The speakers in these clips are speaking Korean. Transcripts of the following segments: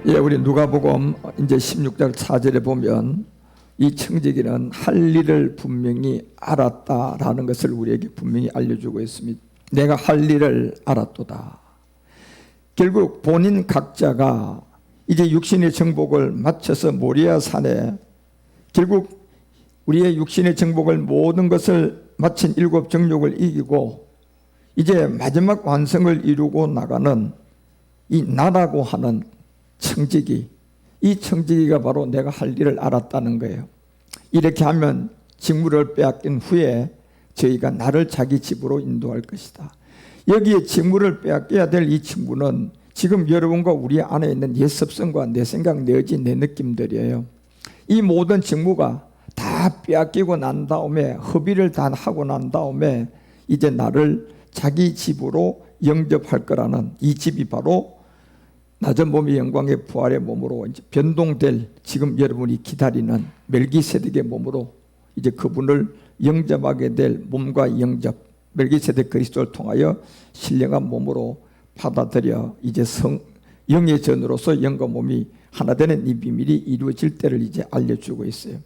우리 누가복음 이제 16장 4절에 보면 이 청지기는 할 일을 분명히 알았다라는 것을 우리에게 분명히 알려주고 있습니다. 내가 할 일을 알았도다. 결국 본인 각자가 이제 육신의 정복을 마쳐서 모리아 산에 결국 우리의 육신의 정복을 모든 것을 마친 일곱 정욕을 이기고 이제 마지막 완성을 이루고 나가는 이 나라고 하는 청지기, 이 청지기가 바로 내가 할 일을 알았다는 거예요. 이렇게 하면 직무를 빼앗긴 후에 저희가 나를 자기 집으로 인도할 것이다. 여기에 직무를 빼앗겨야 될 이 친구는 지금 여러분과 우리 안에 있는 옛 습성과 내 생각, 내 의지, 내 느낌들이에요. 이 모든 직무가 다 빼앗기고 난 다음에 hợp의를 다 하고 난 다음에 이제 나를 자기 집으로 영접할 거라는 이 집이 바로 낮은 몸의 영광의 부활의 몸으로 이제 변동될 지금 여러분이 기다리는 멜기세덱의 몸으로 이제 그분을 영접하게 될 몸과 영접, 멜기세덱 그리스도를 통하여 신령한 몸으로 받아들여 이제 영의 전으로서 영과 몸이 하나 되는 이 비밀이 이루어질 때를 이제 알려주고 있어요.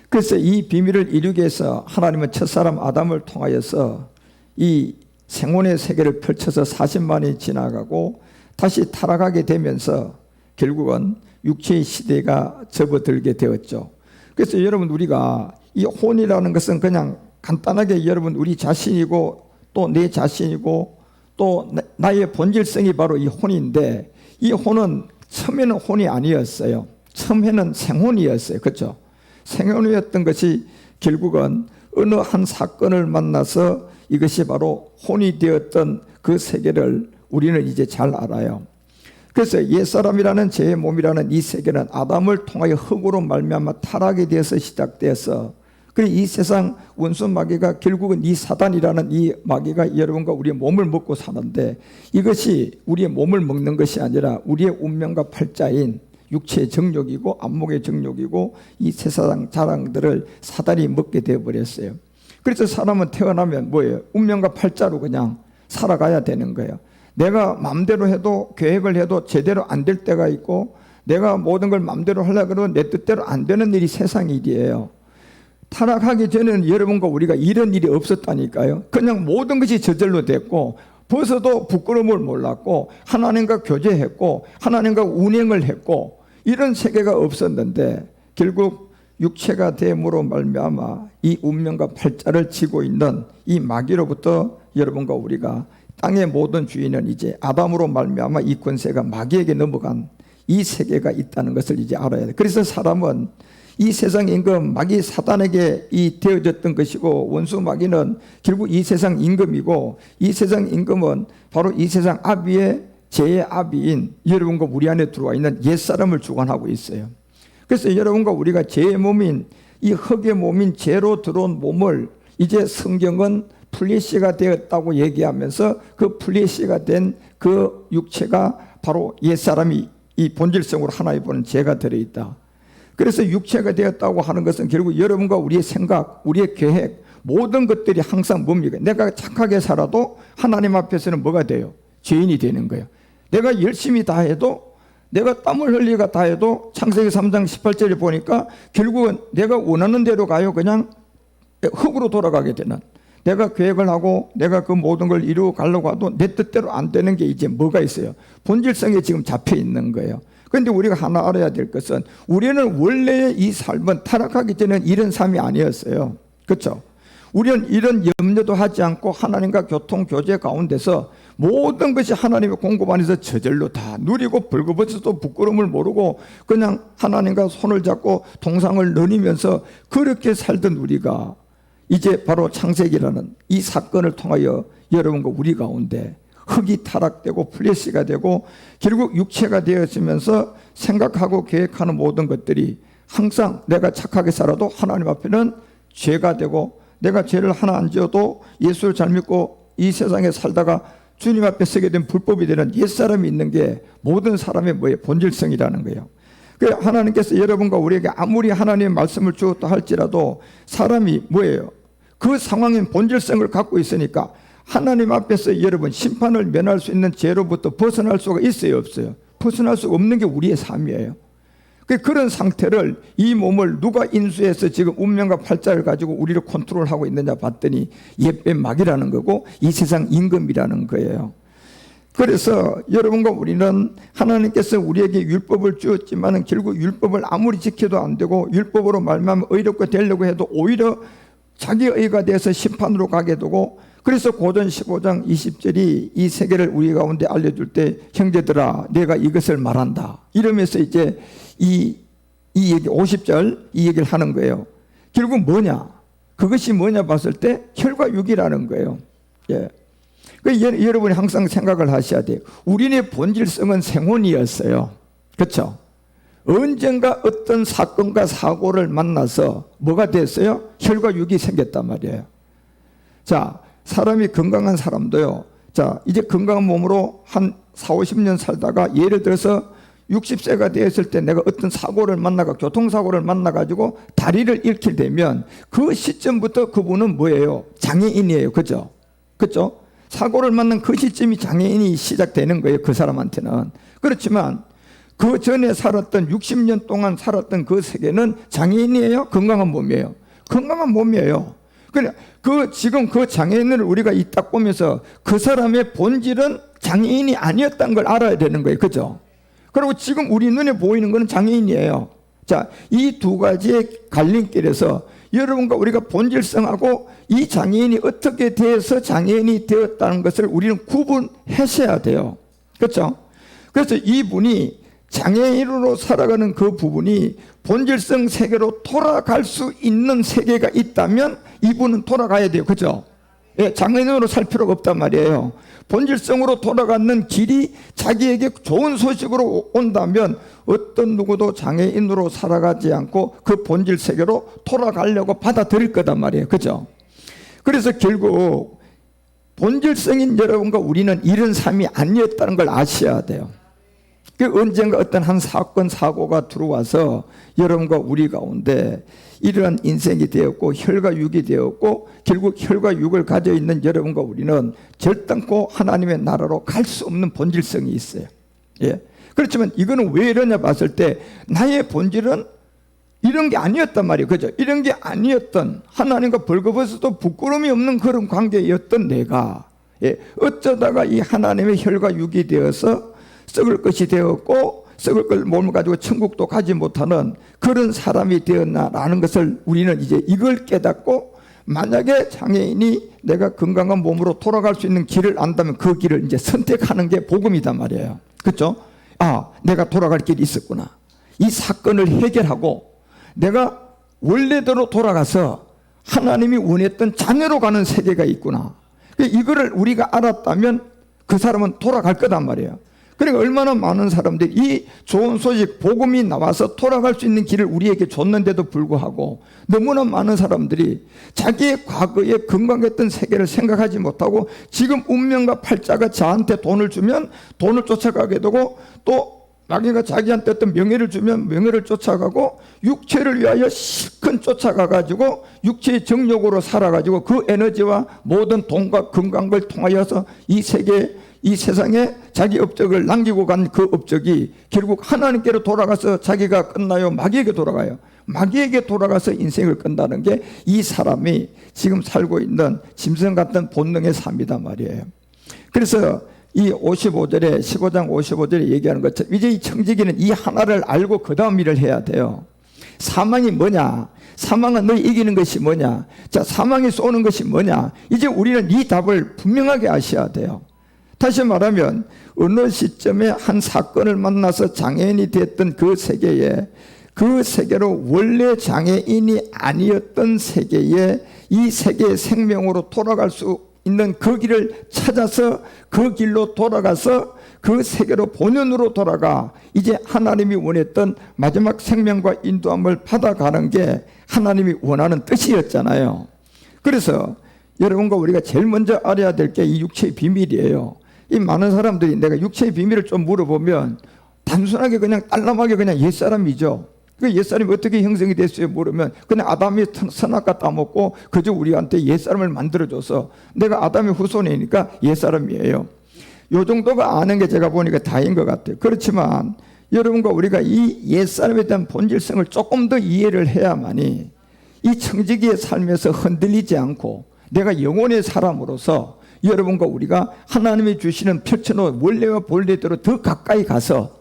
그래서 이 비밀을 이루기 위해서 하나님은 첫사람 아담을 통하여서 이 생혼의 세계를 펼쳐서 40만이 지나가고 다시 타락하게 되면서 결국은 육체의 시대가 접어들게 되었죠. 그래서 여러분 우리가 이 혼이라는 것은 그냥 간단하게 여러분 우리 자신이고 또 내 자신이고 또 나의 본질성이 바로 이 혼인데 이 혼은 처음에는 혼이 아니었어요. 처음에는 생혼이었어요. 그렇죠? 생혼이었던 것이 결국은 어느 한 사건을 만나서 이것이 바로 혼이 되었던 그 세계를 우리는 이제 잘 알아요. 그래서 옛사람이라는 제 몸이라는 이 세계는 아담을 통하여 흙으로 말미암아 타락에 대해서 시작돼서 그리고 이 세상 원수 마귀가 결국은 이 사단이라는 이 마귀가 여러분과 우리의 몸을 먹고 사는데 이것이 우리의 몸을 먹는 것이 아니라 우리의 운명과 팔자인 육체의 정욕이고 안목의 정욕이고 이 세상 자랑들을 사단이 먹게 되어버렸어요. 그래서 사람은 태어나면 뭐예요? 운명과 팔자로 그냥 살아가야 되는 거예요. 내가 마음대로 해도 계획을 해도 제대로 안 될 때가 있고 내가 모든 걸 마음대로 하려고 해도 내 뜻대로 안 되는 일이 세상 일이에요. 타락하기 전에는 여러분과 우리가 이런 일이 없었다니까요. 그냥 모든 것이 저절로 됐고 벗어도 부끄러움을 몰랐고 하나님과 교제했고 하나님과 운행을 했고 이런 세계가 없었는데 결국 육체가 됨으로 말미암아 이 운명과 팔자를 지고 있는 이 마귀로부터 여러분과 우리가 땅의 모든 주인은 이제 아담으로 말미암아 이 권세가 마귀에게 넘어간 이 세계가 있다는 것을 이제 알아야 돼. 그래서 사람은 이 세상 임금 마귀 사단에게 되어졌던 것이고 원수 마귀는 결국 이 세상 임금이고 이 세상 임금은 바로 이 세상 아비의 죄의 아비인 여러분과 우리 안에 들어와 있는 옛사람을 주관하고 있어요. 그래서 여러분과 우리가 죄의 몸인 이 흙의 몸인 죄로 들어온 몸을 이제 성경은 플래시가 되었다고 얘기하면서 그 플래시가 된 그 육체가 바로 옛사람이 이 본질성으로 하나의 보는 죄가 들어있다. 그래서 육체가 되었다고 하는 것은 결국 여러분과 우리의 생각, 우리의 계획 모든 것들이 항상 뭡니까? 내가 착하게 살아도 하나님 앞에서는 뭐가 돼요? 죄인이 되는 거예요. 내가 열심히 다 해도 내가 땀을 흘리가 다 해도 창세기 3장 18절에 보니까 결국은 내가 원하는 대로 가요. 그냥 흙으로 돌아가게 되는 내가 계획을 하고 내가 그 모든 걸 이루어 가려고 해도 내 뜻대로 안 되는 게 이제 뭐가 있어요? 본질성에 지금 잡혀 있는 거예요. 그런데 우리가 하나 알아야 될 것은 우리는 원래의 이 삶은 타락하기 전에는 이런 삶이 아니었어요. 그렇죠? 우리는 이런 염려도 하지 않고 하나님과 교통 교제 가운데서 모든 것이 하나님의 공급 안에서 저절로 다 누리고 벌거벗어도 부끄러움을 모르고 그냥 하나님과 손을 잡고 동상을 나누면서 그렇게 살던 우리가 이제 바로 창세기라는 이 사건을 통하여 여러분과 우리 가운데 흙이 타락되고 플래시가 되고 결국 육체가 되어지면서 생각하고 계획하는 모든 것들이 항상 내가 착하게 살아도 하나님 앞에는 죄가 되고 내가 죄를 하나 안 지어도 예수를 잘 믿고 이 세상에 살다가 주님 앞에 서게 된 불법이 되는 옛사람이 있는 게 모든 사람의 뭐예요? 본질성이라는 거예요. 그래서 하나님께서 여러분과 우리에게 아무리 하나님의 말씀을 주었다 할지라도 사람이 뭐예요? 그 상황인 본질성을 갖고 있으니까 하나님 앞에서 여러분 심판을 면할 수 있는 죄로부터 벗어날 수가 있어요, 없어요? 벗어날 수 없는 게 우리의 삶이에요. 그런 상태를, 이 몸을 누가 인수해서 지금 운명과 팔자를 가지고 우리를 컨트롤하고 있느냐 봤더니 옛뱀막이라는 거고 이 세상 임금이라는 거예요. 그래서 여러분과 우리는 하나님께서 우리에게 율법을 주었지만 결국 율법을 아무리 지켜도 안 되고 율법으로 말미암아 의롭게 되려고 해도 오히려 자기의 의가 돼서 심판으로 가게 되고, 그래서 고전 15장 20절이 이 세계를 우리 가운데 알려줄 때 형제들아 내가 이것을 말한다 이러면서 이제 이 얘기 50절 이 얘기를 하는 거예요. 결국 뭐냐? 그것이 뭐냐 봤을 때 혈과 육이라는 거예요. 예. 여러분이 항상 생각을 하셔야 돼요. 우리의 본질성은 생혼이었어요. 그렇죠? 언젠가 어떤 사건과 사고를 만나서 뭐가 됐어요? 혈과 육이 생겼단 말이에요. 자, 사람이 건강한 사람도요. 자, 이제 건강한 몸으로 한 40-50년 살다가 예를 들어서 60세가 되었을 때 내가 어떤 사고를 만나가 교통사고를 만나가지고 다리를 잃게 되면 그 시점부터 그분은 뭐예요? 장애인이에요. 그죠? 그죠? 사고를 만난 그 시점이 장애인이 시작되는 거예요. 그 사람한테는. 그렇지만 그 전에 살았던 60년 동안 살았던 그 세계는 장애인이에요? 건강한 몸이에요? 건강한 몸이에요. 그래, 지금 그 장애인을 우리가 딱 보면서 그 사람의 본질은 장애인이 아니었다는 걸 알아야 되는 거예요. 그죠? 그리고 지금 우리 눈에 보이는 것은 장애인이에요. 자, 이 두 가지의 갈림길에서 여러분과 우리가 본질성하고 이 장애인이 어떻게 돼서 장애인이 되었다는 것을 우리는 구분하셔야 돼요. 그렇죠? 그래서 이분이 장애인으로 살아가는 그 부분이 본질성 세계로 돌아갈 수 있는 세계가 있다면 이분은 돌아가야 돼요. 그렇죠? 예, 장애인으로 살 필요가 없단 말이에요. 본질성으로 돌아가는 길이 자기에게 좋은 소식으로 온다면 어떤 누구도 장애인으로 살아가지 않고 그 본질 세계로 돌아가려고 받아들일 거단 말이에요. 그죠? 그래서 결국 본질성인 여러분과 우리는 이런 삶이 아니었다는 걸 아셔야 돼요. 언젠가 어떤 한 사건 사고가 들어와서 여러분과 우리 가운데 이러한 인생이 되었고 혈과 육이 되었고 결국 혈과 육을 가져 있는 여러분과 우리는 절단코 하나님의 나라로 갈 수 없는 본질성이 있어요. 예. 그렇지만 이거는 왜 이러냐 봤을 때 나의 본질은 이런 게 아니었단 말이에요. 그죠? 이런 게 아니었던, 하나님과 벌거벗어도 부끄러움이 없는 그런 관계였던 내가, 예, 어쩌다가 이 하나님의 혈과 육이 되어서 썩을 것이 되었고 썩을 걸 몸을 가지고 천국도 가지 못하는 그런 사람이 되었나라는 것을 우리는 이제 이걸 깨닫고, 만약에 장애인이 내가 건강한 몸으로 돌아갈 수 있는 길을 안다면 그 길을 이제 선택하는 게 복음이단 말이에요. 그렇죠? 아, 내가 돌아갈 길이 있었구나. 이 사건을 해결하고 내가 원래대로 돌아가서 하나님이 원했던 자녀로 가는 세계가 있구나. 이거를 우리가 알았다면 그 사람은 돌아갈 거단 말이에요. 그러니까 얼마나 많은 사람들이 이 좋은 소식, 복음이 나와서 돌아갈 수 있는 길을 우리에게 줬는데도 불구하고 너무나 많은 사람들이 자기의 과거에 건강했던 세계를 생각하지 못하고 지금 운명과 팔자가 저한테 돈을 주면 돈을 쫓아가게 되고, 또 마귀가 자기한테 어떤 명예를 주면 명예를 쫓아가고, 육체를 위하여 실컷 쫓아가가지고 육체의 정욕으로 살아가지고 그 에너지와 모든 돈과 건강을 통하여서 이 세계, 이 세상에 자기 업적을 남기고 간 그 업적이 결국 하나님께로 돌아가서 자기가 끝나요? 마귀에게 돌아가요? 마귀에게 돌아가서 인생을 끝나는 게 이 사람이 지금 살고 있는 짐승 같은 본능의 삶이단 말이에요. 그래서 이 55절에 15장 55절에 얘기하는 것처럼 이제 이 청지기는 이 하나를 알고 그 다음 일을 해야 돼요. 사망이 뭐냐? 사망은 너희 이기는 것이 뭐냐? 자, 사망이 쏘는 것이 뭐냐? 이제 우리는 이 답을 분명하게 아셔야 돼요. 다시 말하면 어느 시점에 한 사건을 만나서 장애인이 됐던 그 세계에, 그 세계로 원래 장애인이 아니었던 세계에 이 세계의 생명으로 돌아갈 수 있는 그 길을 찾아서 그 길로 돌아가서 그 세계로 본연으로 돌아가 이제 하나님이 원했던 마지막 생명과 인도함을 받아가는 게 하나님이 원하는 뜻이었잖아요. 그래서 여러분과 우리가 제일 먼저 알아야 될 게 이 육체의 비밀이에요. 이 많은 사람들이 내가 육체의 비밀을 좀 물어보면 단순하게 그냥 딸람하게 그냥 옛사람이죠. 그 옛사람이 어떻게 형성이 됐어요? 물으면 그냥 아담이 선악과 따먹고 그저 우리한테 옛사람을 만들어줘서 내가 아담의 후손이니까 옛사람이에요. 요 정도가 아는 게 제가 보니까 다인 것 같아요. 그렇지만 여러분과 우리가 이 옛사람에 대한 본질성을 조금 더 이해를 해야만이 이 청지기의 삶에서 흔들리지 않고 내가 영혼의 사람으로서 여러분과 우리가 하나님이 주시는 펼쳐놓은 원래와 본래대로 더 가까이 가서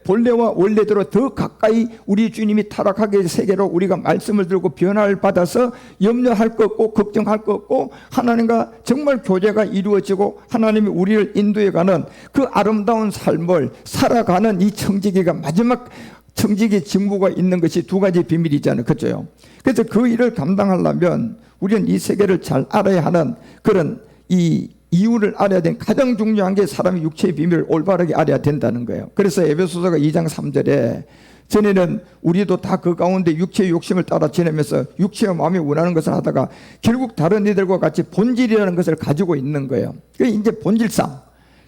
본래와 원래대로 더 가까이 우리 주님이 타락하게 세계로 우리가 말씀을 들고 변화를 받아서 염려할 것 없고 걱정할 것 없고 하나님과 정말 교제가 이루어지고 하나님이 우리를 인도해가는 그 아름다운 삶을 살아가는 이 청지기가 마지막 청지기 직무가 있는 것이 두 가지 비밀이잖아요. 그렇죠? 그래서 그 일을 감당하려면 우리는 이 세계를 잘 알아야 하는 그런 이 이유를 알아야 되는 가장 중요한 게 사람의 육체의 비밀을 올바르게 알아야 된다는 거예요. 그래서 에베소서가 2장 3절에 전에는 우리도 다 그 가운데 육체의 욕심을 따라 지내면서 육체와 마음이 원하는 것을 하다가 결국 다른 이들과 같이 본질이라는 것을 가지고 있는 거예요. 그게 이제 본질상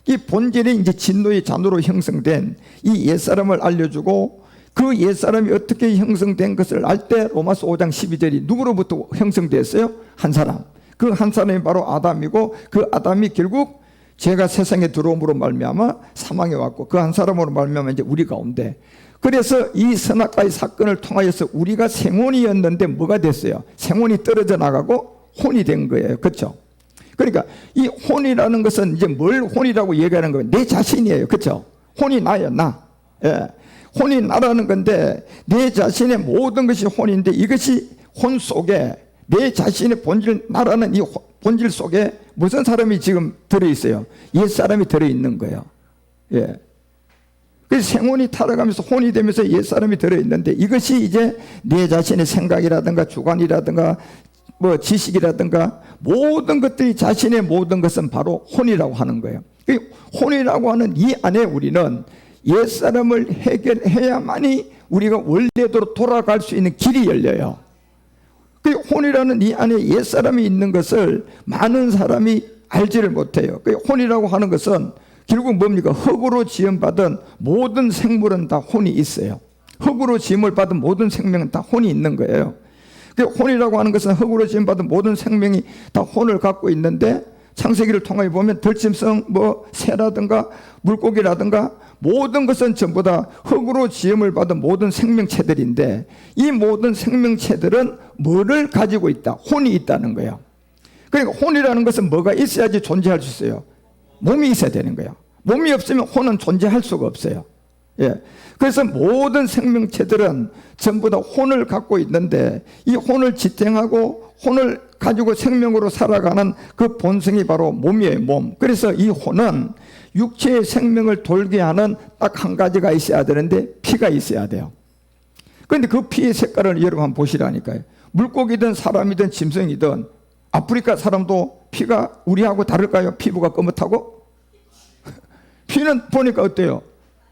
이 본질이 이제 진노의 잔으로 형성된 이 옛사람을 알려주고 그 옛사람이 어떻게 형성된 것을 알 때 로마서 5장 12절이 누구로부터 형성됐어요? 한 사람. 그 한 사람이 바로 아담이고 그 아담이 결국 죄가 세상에 들어옴으로 말미암아 사망에 왔고 그 한 사람으로 말미암아 이제 우리 가운데 그래서 이 선악과의 사건을 통하여서 우리가 생혼이었는데 뭐가 됐어요? 생혼이 떨어져 나가고 혼이 된 거예요. 그렇죠? 그러니까 이 혼이라는 것은 이제 뭘 혼이라고 얘기하는 거예요? 내 자신이에요. 그렇죠? 혼이 나예요. 나. 예. 혼이 나라는 건데 내 자신의 모든 것이 혼인데 이것이 혼 속에 내 자신의 본질 나라는 이 본질 속에 무슨 사람이 지금 들어있어요? 옛사람이 들어있는 거예요. 예. 그래서 생혼이 타락하면서 혼이 되면서 옛사람이 들어있는데 이것이 이제 내 자신의 생각이라든가 주관이라든가 뭐 지식이라든가 모든 것들이 자신의 모든 것은 바로 혼이라고 하는 거예요. 혼이라고 하는 이 안에 우리는 옛사람을 해결해야만이 우리가 원래대로 돌아갈 수 있는 길이 열려요. 그 혼이라는 이 안에 옛사람이 있는 것을 많은 사람이 알지를 못해요. 그 혼이라고 하는 것은 결국 뭡니까? 흙으로 지음받은 모든 생물은 다 혼이 있어요. 흙으로 지음을 받은 모든 생명은 다 혼이 있는 거예요. 그 혼이라고 하는 것은 흙으로 지음받은 모든 생명이 다 혼을 갖고 있는데 창세기를 통해 보면 들짐승, 뭐 새라든가 물고기라든가 모든 것은 전부 다 흙으로 지음을 받은 모든 생명체들인데 이 모든 생명체들은 뭐를 가지고 있다? 혼이 있다는 거예요. 그러니까 혼이라는 것은 뭐가 있어야지 존재할 수 있어요? 몸이 있어야 되는 거예요. 몸이 없으면 혼은 존재할 수가 없어요. 예. 그래서 모든 생명체들은 전부 다 혼을 갖고 있는데 이 혼을 지탱하고 혼을 가지고 생명으로 살아가는 그 본성이 바로 몸이에요. 몸. 그래서 이 혼은 육체의 생명을 돌게 하는 딱 한 가지가 있어야 되는데 피가 있어야 돼요. 그런데 그 피의 색깔을 여러분 한번 보시라니까요. 물고기든 사람이든 짐승이든 아프리카 사람도 피가 우리하고 다를까요? 피부가 검었다고? 피는 보니까 어때요?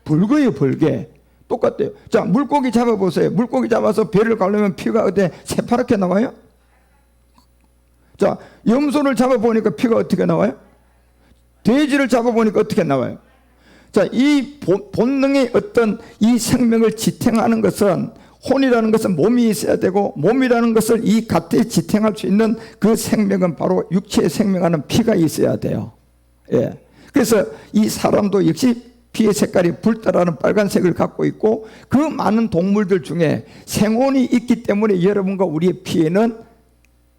붉어요. 붉게. 똑같대요. 자, 물고기 잡아보세요. 물고기 잡아서 배를 가르면 피가 어때? 새파랗게 나와요? 자, 염소를 잡아보니까 피가 어떻게 나와요? 돼지를 잡아보니까 어떻게 나와요? 자, 이 본능의 어떤 이 생명을 지탱하는 것은 혼이라는 것은 몸이 있어야 되고 몸이라는 것을 이 갓에 지탱할 수 있는 그 생명은 바로 육체의 생명하는 피가 있어야 돼요. 예. 그래서 이 사람도 역시 피의 색깔이 불다라는 빨간색을 갖고 있고 그 많은 동물들 중에 생혼이 있기 때문에 여러분과 우리의 피에는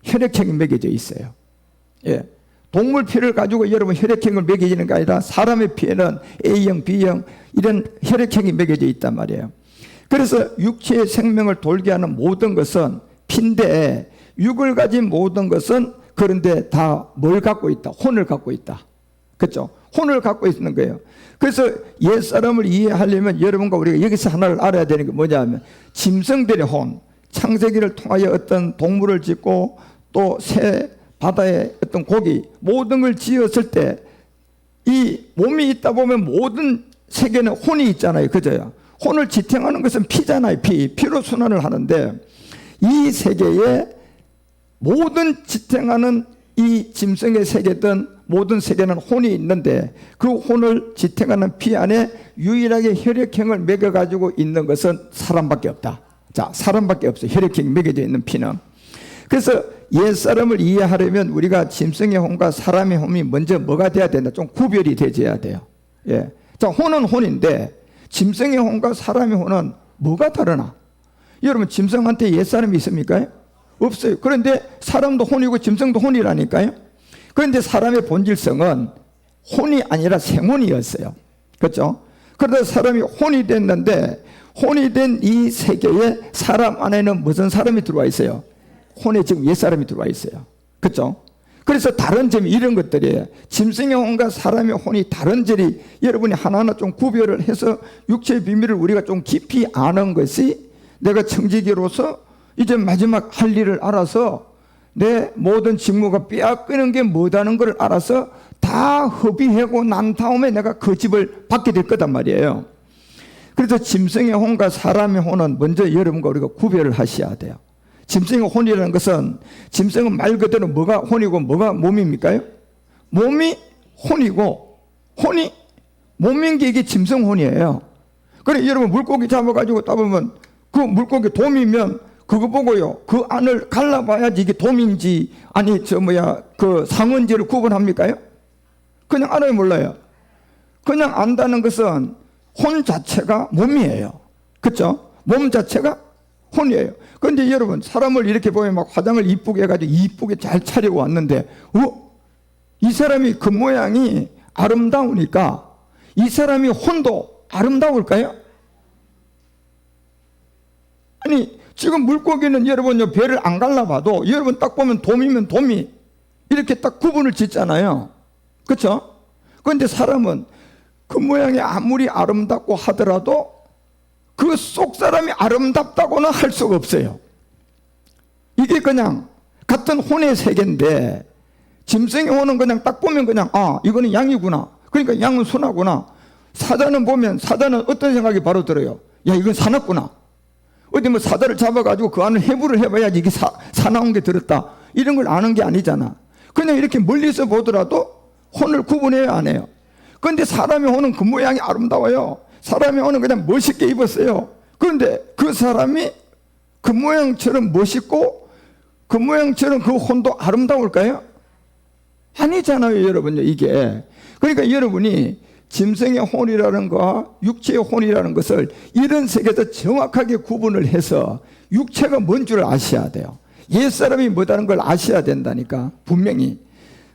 혈액형이 매겨져 있어요. 예. 동물 피를 가지고 여러분 혈액형을 매겨지는 게 아니라 사람의 피에는 A형, B형 이런 혈액형이 매겨져 있단 말이에요. 그래서 육체의 생명을 돌게 하는 모든 것은 피인데 육을 가진 모든 것은 그런데 다 뭘 갖고 있다? 혼을 갖고 있다. 그렇죠? 혼을 갖고 있는 거예요. 그래서 옛사람을 이해하려면 여러분과 우리가 여기서 하나를 알아야 되는 게 뭐냐면 짐승들의 혼, 창세기를 통하여 어떤 동물을 짓고 또 새, 바다의 어떤 고기 모든 걸 지었을 때 이 몸이 있다 보면 모든 세계는 혼이 있잖아요. 그죠? 혼을 지탱하는 것은 피잖아요. 피로 순환을 하는데 이 세계에 모든 지탱하는 이 짐승의 세계든 모든 세계는 혼이 있는데 그 혼을 지탱하는 피 안에 유일하게 혈액형을 매겨가지고 있는 것은 사람밖에 없다. 자, 사람밖에 없어요. 혈액형이 매겨져 있는 피는. 그래서 옛사람을 이해하려면 우리가 짐승의 혼과 사람의 혼이 먼저 뭐가 돼야 된다? 좀 구별이 되어야 돼요. 예. 자, 혼은 혼인데 짐승의 혼과 사람의 혼은 뭐가 다르나? 여러분, 짐승한테 옛사람이 있습니까? 없어요. 그런데 사람도 혼이고 짐승도 혼이라니까요. 그런데 사람의 본질성은 혼이 아니라 생혼이었어요. 그렇죠? 그러다 사람이 혼이 됐는데, 혼이 된 이 세계에 사람 안에는 무슨 사람이 들어와 있어요? 혼에 지금 옛사람이 들어와 있어요. 그렇죠? 그래서 다른 점이 이런 것들이에요. 짐승의 혼과 사람의 혼이 다른 점이 여러분이 하나하나 좀 구별을 해서 육체의 비밀을 우리가 좀 깊이 아는 것이, 내가 청지기로서 이제 마지막 할 일을 알아서 내 모든 직무가 빼앗기는 게 뭐다는 걸 알아서 다 협의하고 난 다음에 내가 그 집을 받게 될 거단 말이에요. 그래서 짐승의 혼과 사람의 혼은 먼저 여러분과 우리가 구별을 하셔야 돼요. 짐승의 혼이라는 것은, 짐승은 말 그대로 뭐가 혼이고 뭐가 몸입니까? 몸이 혼이고 혼이 몸인 게 이게 짐승 혼이에요. 그래, 여러분 물고기 잡아가지고 따보면 그 물고기 돔이면 그거 보고요, 그 안을 갈라봐야지 이게 돔인지 아니 그 상어인지를 구분합니까? 그냥 알아요, 몰라요? 그냥 안다는 것은 혼 자체가 몸이에요. 그렇죠? 몸 자체가 혼이에요. 그런데 여러분, 사람을 이렇게 보면 막 화장을 이쁘게 해가지고 이쁘게 잘 차리고 왔는데, 이 사람이 그 모양이 아름다우니까 이 사람이 혼도 아름다울까요? 아니, 지금 물고기는 여러분 배를 안 갈라봐도 여러분 딱 보면 돔이면 돔이 이렇게 딱 구분을 짓잖아요. 그렇죠? 그런데 사람은 그 모양이 아무리 아름답고 하더라도 그 속 사람이 아름답다고는 할 수가 없어요. 이게 그냥 같은 혼의 세계인데, 짐승의 혼은 그냥 딱 보면 그냥 이거는 양이구나, 그러니까 양은 순하구나. 사자는 보면 사자는 어떤 생각이 바로 들어요? 야, 이건 사납구나. 어디 뭐 사자를 잡아가지고 그 안을 해부를 해봐야지 이게 사나운 게 들었다, 이런 걸 아는 게 아니잖아. 그냥 이렇게 멀리서 보더라도 혼을 구분해야 안 해요. 그런데 사람의 혼은 그 모양이 아름다워요. 사람의 혼은 그냥 멋있게 입었어요. 그런데 그 사람이 그 모양처럼 멋있고 그 모양처럼 그 혼도 아름다울까요? 아니잖아요, 여러분요, 이게. 그러니까 여러분이 짐승의 혼이라는 것과 육체의 혼이라는 것을 이런 세계에서 정확하게 구분을 해서 육체가 뭔 줄 아셔야 돼요. 옛사람이 뭐다는 걸 아셔야 된다니까, 분명히.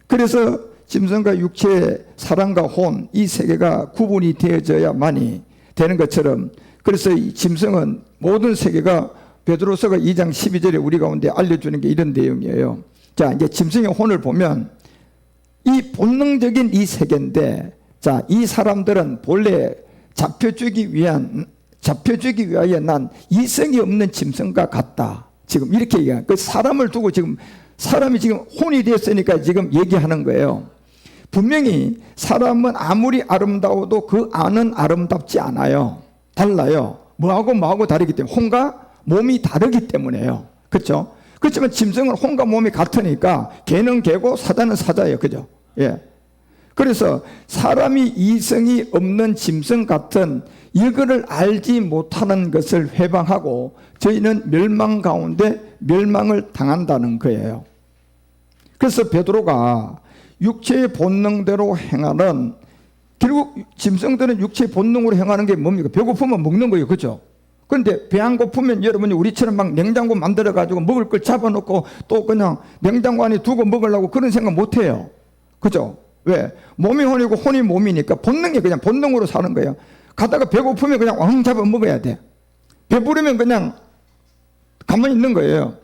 그래서 짐승과 육체, 사람과 혼, 이 세계가 구분이 되어져야만이 되는 것처럼, 그래서 이 짐승은 모든 세계가 베드로서가 2장 12절에 우리 가운데 알려주는 게 이런 내용이에요. 자, 이제 짐승의 혼을 보면 이 본능적인 이 세계인데, 자, 이 사람들은 본래 잡혀주기 위하여 난 이성이 없는 짐승과 같다. 지금 이렇게 얘기해요. 그 사람을 두고 지금 사람이 지금 혼이 되었으니까 지금 얘기하는 거예요. 분명히 사람은 아무리 아름다워도 그 안은 아름답지 않아요. 달라요. 뭐하고 다르기 때문에, 혼과 몸이 다르기 때문에요. 그렇죠? 그렇지만 짐승은 혼과 몸이 같으니까 개는 개고 사자는 사자예요. 그죠? 예. 그래서 사람이 이성이 없는 짐승 같은 이거를 알지 못하는 것을 회방하고 저희는 멸망 가운데 멸망을 당한다는 거예요. 그래서 베드로가 육체의 본능대로 행하는, 결국 짐승들은 육체의 본능으로 행하는 게 뭡니까? 배고프면 먹는 거예요. 그죠? 그런데 배 안 고프면 여러분이 우리처럼 막 냉장고 만들어 가지고 먹을 걸 잡아놓고 또 그냥 냉장고 안에 두고 먹으려고 그런 생각 못 해요. 그죠? 왜? 몸이 혼이고 혼이 몸이니까 본능이 그냥 본능으로 사는 거예요. 가다가 배고프면 그냥 왕 잡아 먹어야 돼. 배부르면 그냥 가만히 있는 거예요.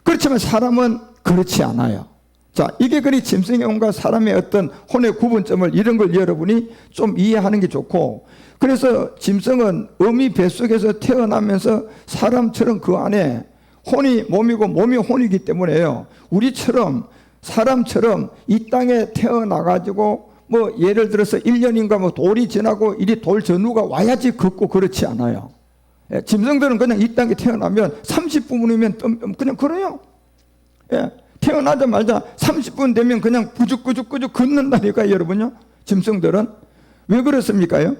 그렇지만 사람은 그렇지 않아요. 자, 이게 그리 짐승의 혼과 사람의 어떤 혼의 구분점을, 이런 걸 여러분이 좀 이해하는 게 좋고, 그래서 짐승은 어미 뱃속에서 태어나면서 사람처럼 그 안에 혼이 몸이고 몸이 혼이기 때문에요. 우리처럼 사람처럼 이 땅에 태어나가지고 뭐 예를 들어서 1년인가 뭐 돌이 지나고 이리 돌 전후가 와야지 걷고 그렇지 않아요. 예, 짐승들은 그냥 이 땅에 태어나면 30분이면 그냥 걸어요. 예, 태어나자마자 30분 되면 그냥 꾸죽꾸죽 걷는다니까요, 여러분요. 짐승들은. 왜 그렇습니까요?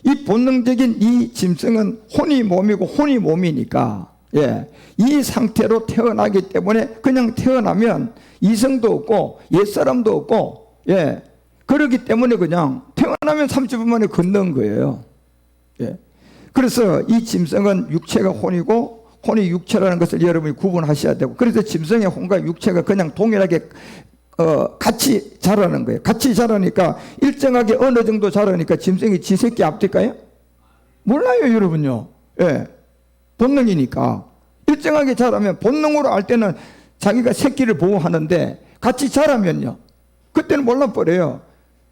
이 본능적인 이 짐승은 혼이 몸이고 혼이 몸이니까 예, 이 상태로 태어나기 때문에 그냥 태어나면 이성도 없고 옛사람도 없고, 예, 그러기 때문에 그냥 태어나면 30분 만에 건너는 거예요. 예. 그래서 이 짐승은 육체가 혼이고 혼이 육체라는 것을 여러분이 구분하셔야 되고, 그래서 짐승의 혼과 육체가 그냥 동일하게 같이 자라는 거예요. 같이 자라니까 일정하게 어느 정도 자라니까 짐승이 지 새끼 앞딜까요? 몰라요, 여러분요. 예. 본능이니까. 일정하게 자라면 본능으로 알 때는 자기가 새끼를 보호하는데 같이 자라면요, 그때는 몰라버려요.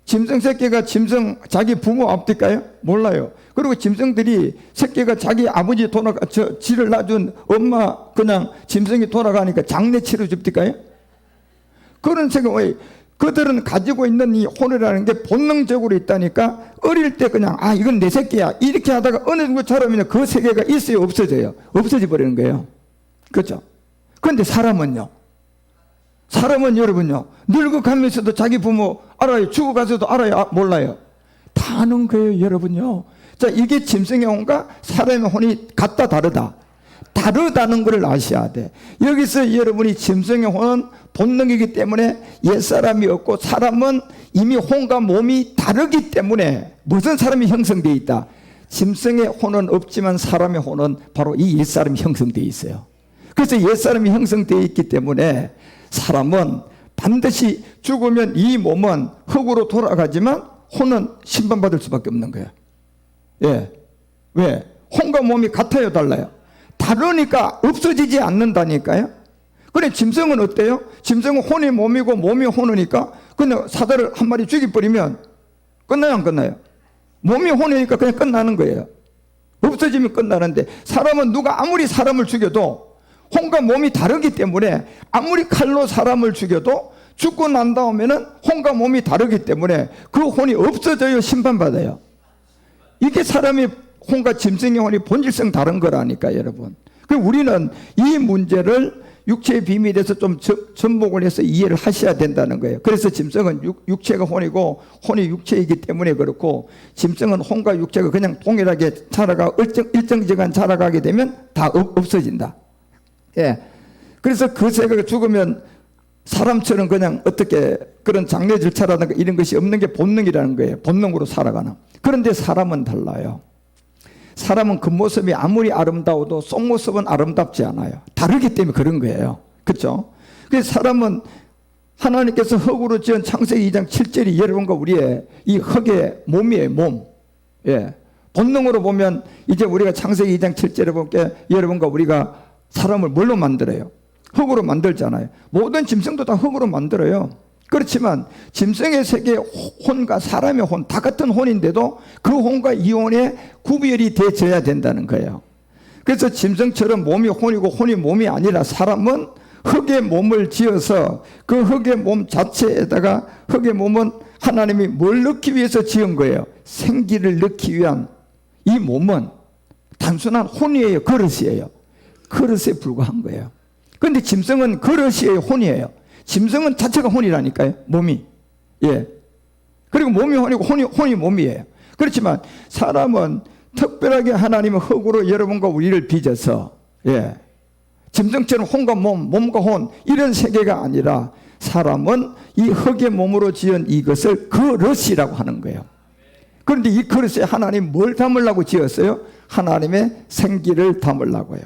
짐승 새끼가 짐승 자기 부모 앞딜까요? 몰라요. 그리고 짐승들이 새끼가 자기 아버지 지를 낳아준 엄마 그냥 짐승이 돌아가니까 장례 치러 줍딜까요? 그런 생각, 왜 그들은 가지고 있는 이 혼이라는 게 본능적으로 있다니까 어릴 때 그냥 이건 내 새끼야 이렇게 하다가 어느 정도 자라면 그 세계가 있어요, 없어져요? 없어져 버리는 거예요. 그렇죠? 그런데 사람은요, 사람은 여러분요, 늙어가면서도 자기 부모 알아요? 죽어가서도 알아요? 몰라요? 다 아는 거예요, 여러분요. 자, 이게 짐승의 혼과 사람의 혼이 같다 다르다? 다르다는 걸 아셔야 돼. 여기서 여러분이 짐승의 혼은 본능이기 때문에 옛사람이 없고, 사람은 이미 혼과 몸이 다르기 때문에 무슨 사람이 형성되어 있다? 짐승의 혼은 없지만 사람의 혼은 바로 이 옛사람이 형성되어 있어요. 그래서 옛사람이 형성되어 있기 때문에 사람은 반드시 죽으면 이 몸은 흙으로 돌아가지만 혼은 심판받을 수밖에 없는 거예요. 예. 왜? 혼과 몸이 같아요, 달라요? 다르니까 없어지지 않는다니까요. 그래, 짐승은 어때요? 짐승은 혼이 몸이고 몸이 혼이니까 그냥 사자를 한 마리 죽여버리면 끝나요, 안 끝나요? 몸이 혼이니까 그냥 끝나는 거예요. 없어지면 끝나는데, 사람은 누가 아무리 사람을 죽여도 혼과 몸이 다르기 때문에 아무리 칼로 사람을 죽여도 죽고 난 다음에는 혼과 몸이 다르기 때문에 그 혼이 없어져요, 심판받아요? 이게 사람이 혼과 짐승의 혼이 본질성 다른 거라니까, 여러분. 우리는 이 문제를 육체의 비밀에서 좀 접목을 해서 이해를 하셔야 된다는 거예요. 그래서 짐승은 육체가 혼이고 혼이 육체이기 때문에 그렇고, 짐승은 혼과 육체가 그냥 동일하게 일정 기간 자라가게 되면 다 없어진다. 예. 그래서 그 세계가 죽으면 사람처럼 그냥 어떻게 그런 장례 절차라든가 이런 것이 없는 게 본능이라는 거예요. 본능으로 살아가는. 그런데 사람은 달라요. 사람은 겉모습이 아무리 아름다워도 속모습은 아름답지 않아요. 다르기 때문에 그런 거예요. 그렇죠? 그래서 사람은 하나님께서 흙으로 지은 창세기 2장 7절이 여러분과 우리의 이 흙의 몸이에요, 몸. 예. 본능으로 보면 이제 우리가 창세기 2장 7절에 보면 여러분과 우리가 사람을 뭘로 만들어요? 흙으로 만들잖아요. 모든 짐승도 다 흙으로 만들어요. 그렇지만 짐승의 세계의 혼과 사람의 혼 다 같은 혼인데도 그 혼과 이 혼의 구별이 되어야 된다는 거예요. 그래서 짐승처럼 몸이 혼이고 혼이 몸이 아니라 사람은 흙의 몸을 지어서 그 흙의 몸 자체에다가, 흙의 몸은 하나님이 뭘 넣기 위해서 지은 거예요? 생기를 넣기 위한. 이 몸은 단순한 혼이에요, 그릇이에요? 그릇에 불과한 거예요. 그런데 짐승은 그릇이에요, 혼이에요? 짐승은 자체가 혼이라니까요, 몸이. 예. 그리고 몸이 혼이고 혼이 몸이에요. 그렇지만 사람은 특별하게 하나님은 흙으로 여러분과 우리를 빚어서, 예, 짐승처럼 혼과 몸과 혼 이런 세계가 아니라 사람은 이 흙의 몸으로 지은 이것을 그릇이라고 하는 거예요. 그런데 이 그릇에 하나님 뭘 담으려고 지었어요? 하나님의 생기를 담으려고요.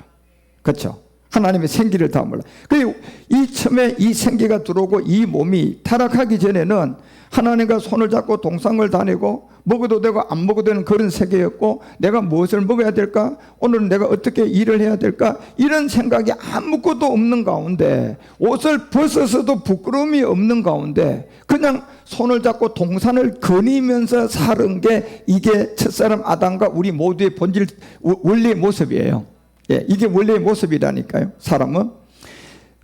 그렇죠? 하나님의 생기를 담으려. 그리고 이 처음에 이 생기가 들어오고 이 몸이 타락하기 전에는 하나님과 손을 잡고 동상을 다니고 먹어도 되고 안 먹어도 되는 그런 세계였고, 내가 무엇을 먹어야 될까? 오늘은 내가 어떻게 일을 해야 될까? 이런 생각이 아무것도 없는 가운데, 옷을 벗어서도 부끄러움이 없는 가운데 그냥 손을 잡고 동산을 거니면서 사는 게 이게 첫사람 아담과 우리 모두의 본질, 원리의 모습이에요. 예, 이게 원래의 모습이라니까요, 사람은.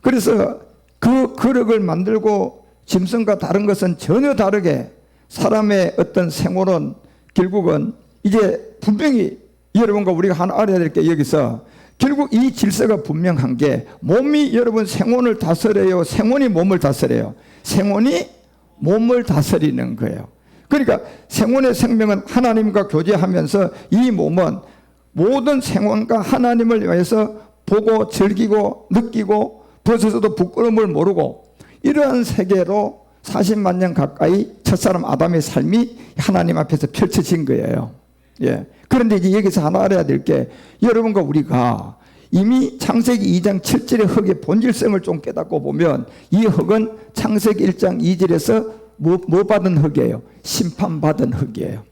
그래서 그 그릇을 만들고 짐승과 다른 것은 전혀 다르게 사람의 어떤 생활은 결국은 이제 분명히 여러분과 우리가 하나 알아야 될 게, 여기서 결국 이 질서가 분명한 게, 몸이 여러분 생혼을 다스려요, 생혼이 몸을 다스려요? 생혼이 몸을 다스리는 거예요. 그러니까 생혼의 생명은 하나님과 교제하면서 이 몸은 모든 생원과 하나님을 위해서 보고 즐기고 느끼고 벗어서도 부끄러움을 모르고 이러한 세계로 40만 년 가까이 첫사람 아담의 삶이 하나님 앞에서 펼쳐진 거예요. 예. 그런데 이제 여기서 하나 알아야 될 게, 여러분과 우리가 이미 창세기 2장 7절의 흙의 본질성을 좀 깨닫고 보면, 이 흙은 창세기 1장 2절에서 뭐 받은 흙이에요? 심판받은 흙이에요.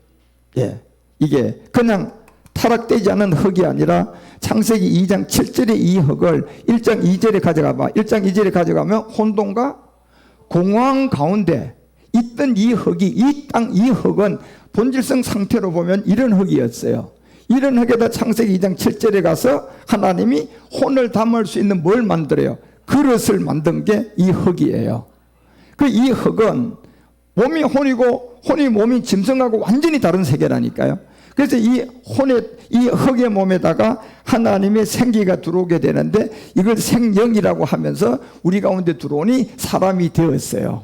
예. 이게 그냥 타락되지 않은 흙이 아니라 창세기 2장 7절의 이 흙을 1장 2절에 가져가봐. 1장 2절에 가져가면 혼돈과 공허한 가운데 있던 이 흙이, 이 땅, 이 흙은 본질성 상태로 보면 이런 흙이었어요. 이런 흙에다 창세기 2장 7절에 가서 하나님이 혼을 담을 수 있는 뭘 만들어요? 그릇을 만든 게 이 흙이에요. 그 이 흙은 몸이 혼이고 혼이 몸이 짐승하고 완전히 다른 세계라니까요. 그래서 이 흙의 몸에다가 하나님의 생기가 들어오게 되는데, 이걸 생명이라고 하면서 우리 가운데 들어오니 사람이 되었어요.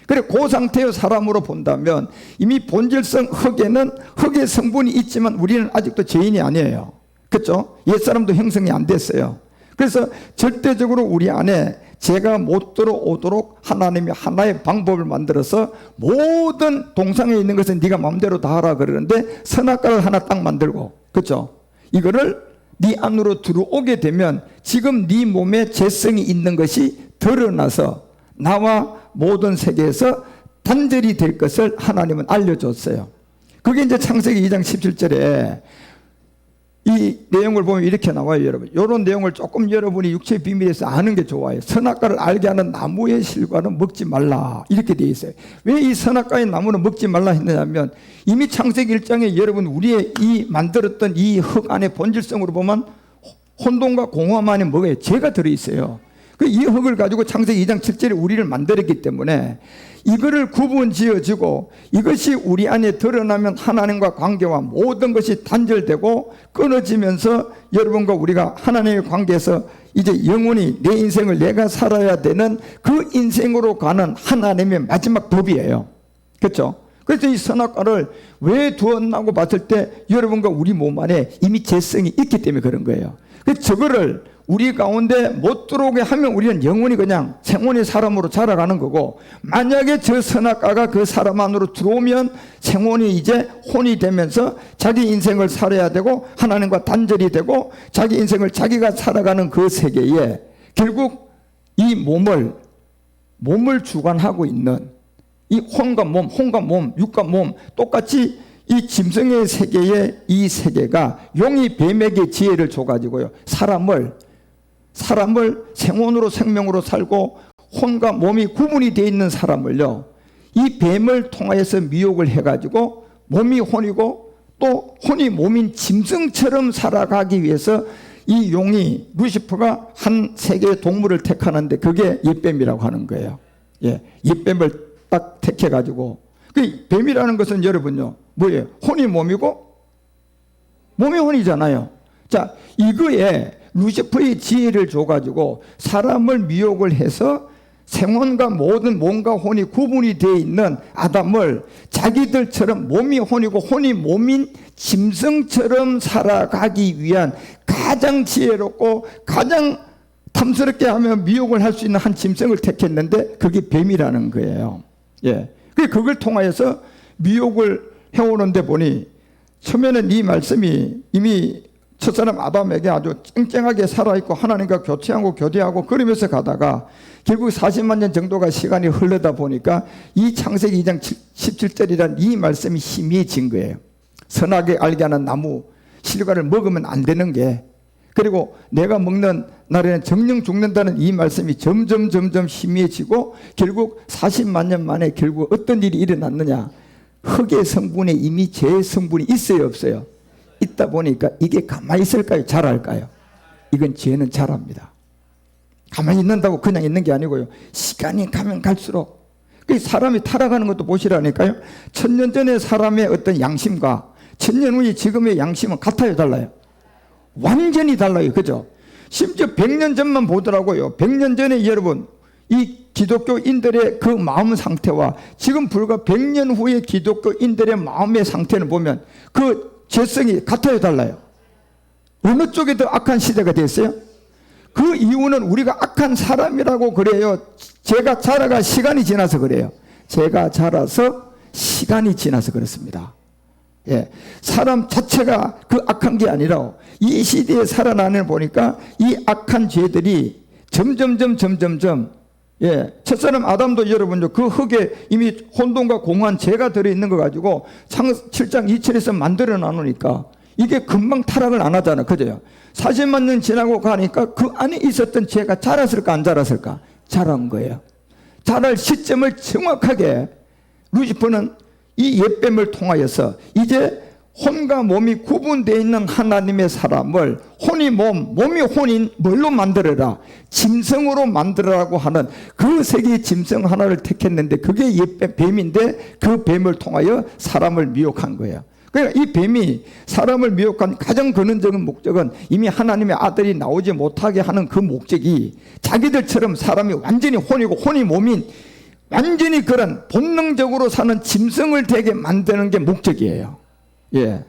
그리고 그 상태의 사람으로 본다면 이미 본질성 흙에는 흙의 성분이 있지만 우리는 아직도 죄인이 아니에요. 그렇죠? 옛사람도 형성이 안 됐어요. 그래서 절대적으로 우리 안에 죄가 못 들어오도록 하나님이 하나의 방법을 만들어서, 모든 동상에 있는 것은 네가 마음대로 다 하라 그러는데 선악과를 하나 딱 만들고, 그렇죠? 이거를 네 안으로 들어오게 되면 지금 네 몸에 죄성이 있는 것이 드러나서 나와 모든 세계에서 단절이 될 것을 하나님은 알려줬어요. 그게 이제 창세기 2장 17절에 이 내용을 보면 이렇게 나와요, 여러분. 이런 내용을 조금 여러분이 육체의 비밀에서 아는 게 좋아요. 선악과를 알게 하는 나무의 실과는 먹지 말라, 이렇게 되어 있어요. 왜 이 선악과의 나무는 먹지 말라 했느냐면, 이미 창세기 1장에 여러분 우리의 이 만들었던 이 흙 안에 본질성으로 보면 혼돈과 공허함 안에 뭐예요? 죄가 들어있어요. 이 흙을 가지고 창세기 2장 7절에 우리를 만들었기 때문에 이거를 구분 지어지고, 이것이 우리 안에 드러나면 하나님과 관계와 모든 것이 단절되고 끊어지면서 여러분과 우리가 하나님의 관계에서 이제 영원히 내 인생을 내가 살아야 되는 그 인생으로 가는 하나님의 마지막 법이에요. 그렇죠? 그래서 이 선악과를 왜 두었나고 봤을 때 여러분과 우리 몸 안에 이미 죄성이 있기 때문에 그런 거예요. 그래서 저거를 우리 가운데 못 들어오게 하면 우리는 영원히 그냥 생혼의 사람으로 자라가는 거고, 만약에 저 선악과가 그 사람 안으로 들어오면 생혼이 이제 혼이 되면서 자기 인생을 살아야 되고 하나님과 단절이 되고 자기 인생을 자기가 살아가는 그 세계에 결국 이 몸을 주관하고 있는 이 혼과 몸, 육과 몸, 똑같이 이 짐승의 세계에 이 세계가 용이 뱀에게 지혜를 줘가지고요, 사람을 생혼으로 생명으로 살고 혼과 몸이 구분이 되어 있는 사람을요, 이 뱀을 통하여서 미혹을 해가지고 몸이 혼이고 또 혼이 몸인 짐승처럼 살아가기 위해서 이 용이, 루시퍼가 한 세계의 동물을 택하는데 그게 옛뱀이라고 하는 거예요. 예, 옛뱀을 딱 택해가지고, 그 뱀이라는 것은 여러분요, 뭐예요? 혼이 몸이고 몸이 혼이잖아요. 자, 이거에 루시퍼의 지혜를 줘가지고 사람을 미혹을 해서 생혼과 모든 몸과 혼이 구분이 되어 있는 아담을 자기들처럼 몸이 혼이고 혼이 몸인 짐승처럼 살아가기 위한 가장 지혜롭고 가장 탐스럽게 하면 미혹을 할 수 있는 한 짐승을 택했는데 그게 뱀이라는 거예요. 예, 그걸 통하여서 미혹을 해오는데 보니, 처음에는 이 말씀이 이미 첫사람 아담에게 아주 쨍쨍하게 살아있고 하나님과 교체하고 교대하고 그러면서 가다가 결국 40만 년 정도가 시간이 흐르다 보니까 이 창세기 2장 17절이라는 이 말씀이 희미해진 거예요. 선악을 알게 하는 나무 실과를 먹으면 안 되는 게, 그리고 내가 먹는 날에는 정령 죽는다는 이 말씀이 점점 희미해지고 결국 40만 년 만에 결국 어떤 일이 일어났느냐, 흙의 성분에 이미 죄의 성분이 있어요, 없어요? 있다 보니까 이게 가만히 있을까요? 자랄까요? 이건 죄는 자랍니다. 가만히 있는다고 그냥 있는 게 아니고요, 시간이 가면 갈수록 사람이 타락하는 것도 보시라니까요. 1000년 전의 사람의 어떤 양심과 1000년 후의 지금의 양심은 같아요, 달라요? 완전히 달라요. 그죠? 심지어 100년 전만 보더라고요. 100년 전에 여러분 이 기독교인들의 그 마음 상태와 지금 불과 100년 후의 기독교인들의 마음의 상태를 보면 그 죄성이 같아요, 달라요? 어느 쪽에 더 악한 시대가 됐어요? 그 이유는 우리가 악한 사람이라고 그래요? 제가 자라가 시간이 지나서 그래요? 제가 자라서 시간이 지나서 그렇습니다. 예, 사람 자체가 그 악한 게 아니라 이 시대에 살아나는 보니까 이 악한 죄들이 점점 예, 첫사람 아담도 여러분요 그 흙에 이미 혼돈과 공허한 죄가 들어있는 거 가지고 창세기 7장 2절에서 만들어 놔놓으니까 이게 금방 타락을 안 하잖아. 그죠? 40만 년 지나고 가니까 그 안에 있었던 죄가 자랐을까 안 자랐을까? 자란 거예요. 자랄 시점을 정확하게 루시퍼는 이 옛뱀을 통하여서 이제 혼과 몸이 구분되어 있는 하나님의 사람을 혼이 몸이 혼인 뭘로 만들어라? 짐승으로 만들어라고 하는 그 세계의 짐승 하나를 택했는데 그게 뱀인데 그 뱀을 통하여 사람을 미혹한 거예요. 그러니까 이 뱀이 사람을 미혹한 가장 근원적인 목적은 이미 하나님의 아들이 나오지 못하게 하는 그 목적이 자기들처럼 사람이 완전히 혼이고 혼이 몸인 완전히 그런 본능적으로 사는 짐승을 되게 만드는 게 목적이에요. 예.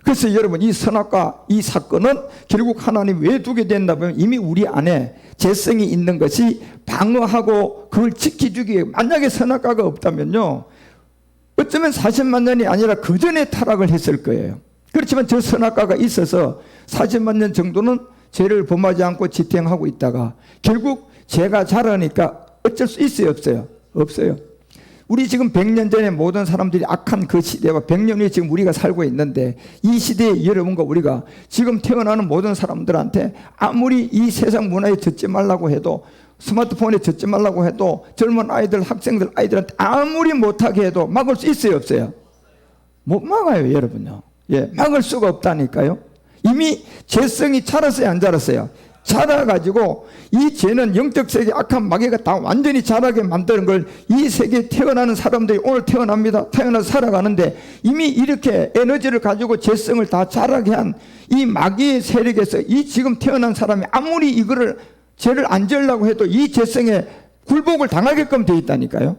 그래서 여러분 이 선악과 이 사건은 결국 하나님 왜 두게 됐나 보면 이미 우리 안에 죄성이 있는 것이 방어하고 그걸 지켜주기 위해 만약에 선악과가 없다면요 어쩌면 40만 년이 아니라 그 전에 타락을 했을 거예요. 그렇지만 저 선악과가 있어서 40만 년 정도는 죄를 범하지 않고 지탱하고 있다가 결국 죄가 자라니까 어쩔 수 있어요 없어요? 없어요. 우리 지금 100년 전에 모든 사람들이 악한 그 시대와 100년 후에 지금 우리가 살고 있는데 이 시대에 여러분과 우리가 지금 태어나는 모든 사람들한테 아무리 이 세상 문화에 젖지 말라고 해도 스마트폰에 젖지 말라고 해도 젊은 아이들 학생들 아이들한테 아무리 못하게 해도 막을 수 있어요 없어요? 못 막아요 여러분요. 예, 막을 수가 없다니까요. 이미 죄성이 자랐어요 안 자랐어요? 자라가지고 이 죄는 영적 세계 악한 마귀가 다 완전히 자라게 만드는 걸 이 세계에 태어나는 사람들이 오늘 태어납니다. 태어나서 살아가는데 이미 이렇게 에너지를 가지고 죄성을 다 자라게 한 이 마귀의 세력에서 이 지금 태어난 사람이 아무리 이거를 죄를 안 지으려고 해도 이 죄성에 굴복을 당하게끔 되어 있다니까요.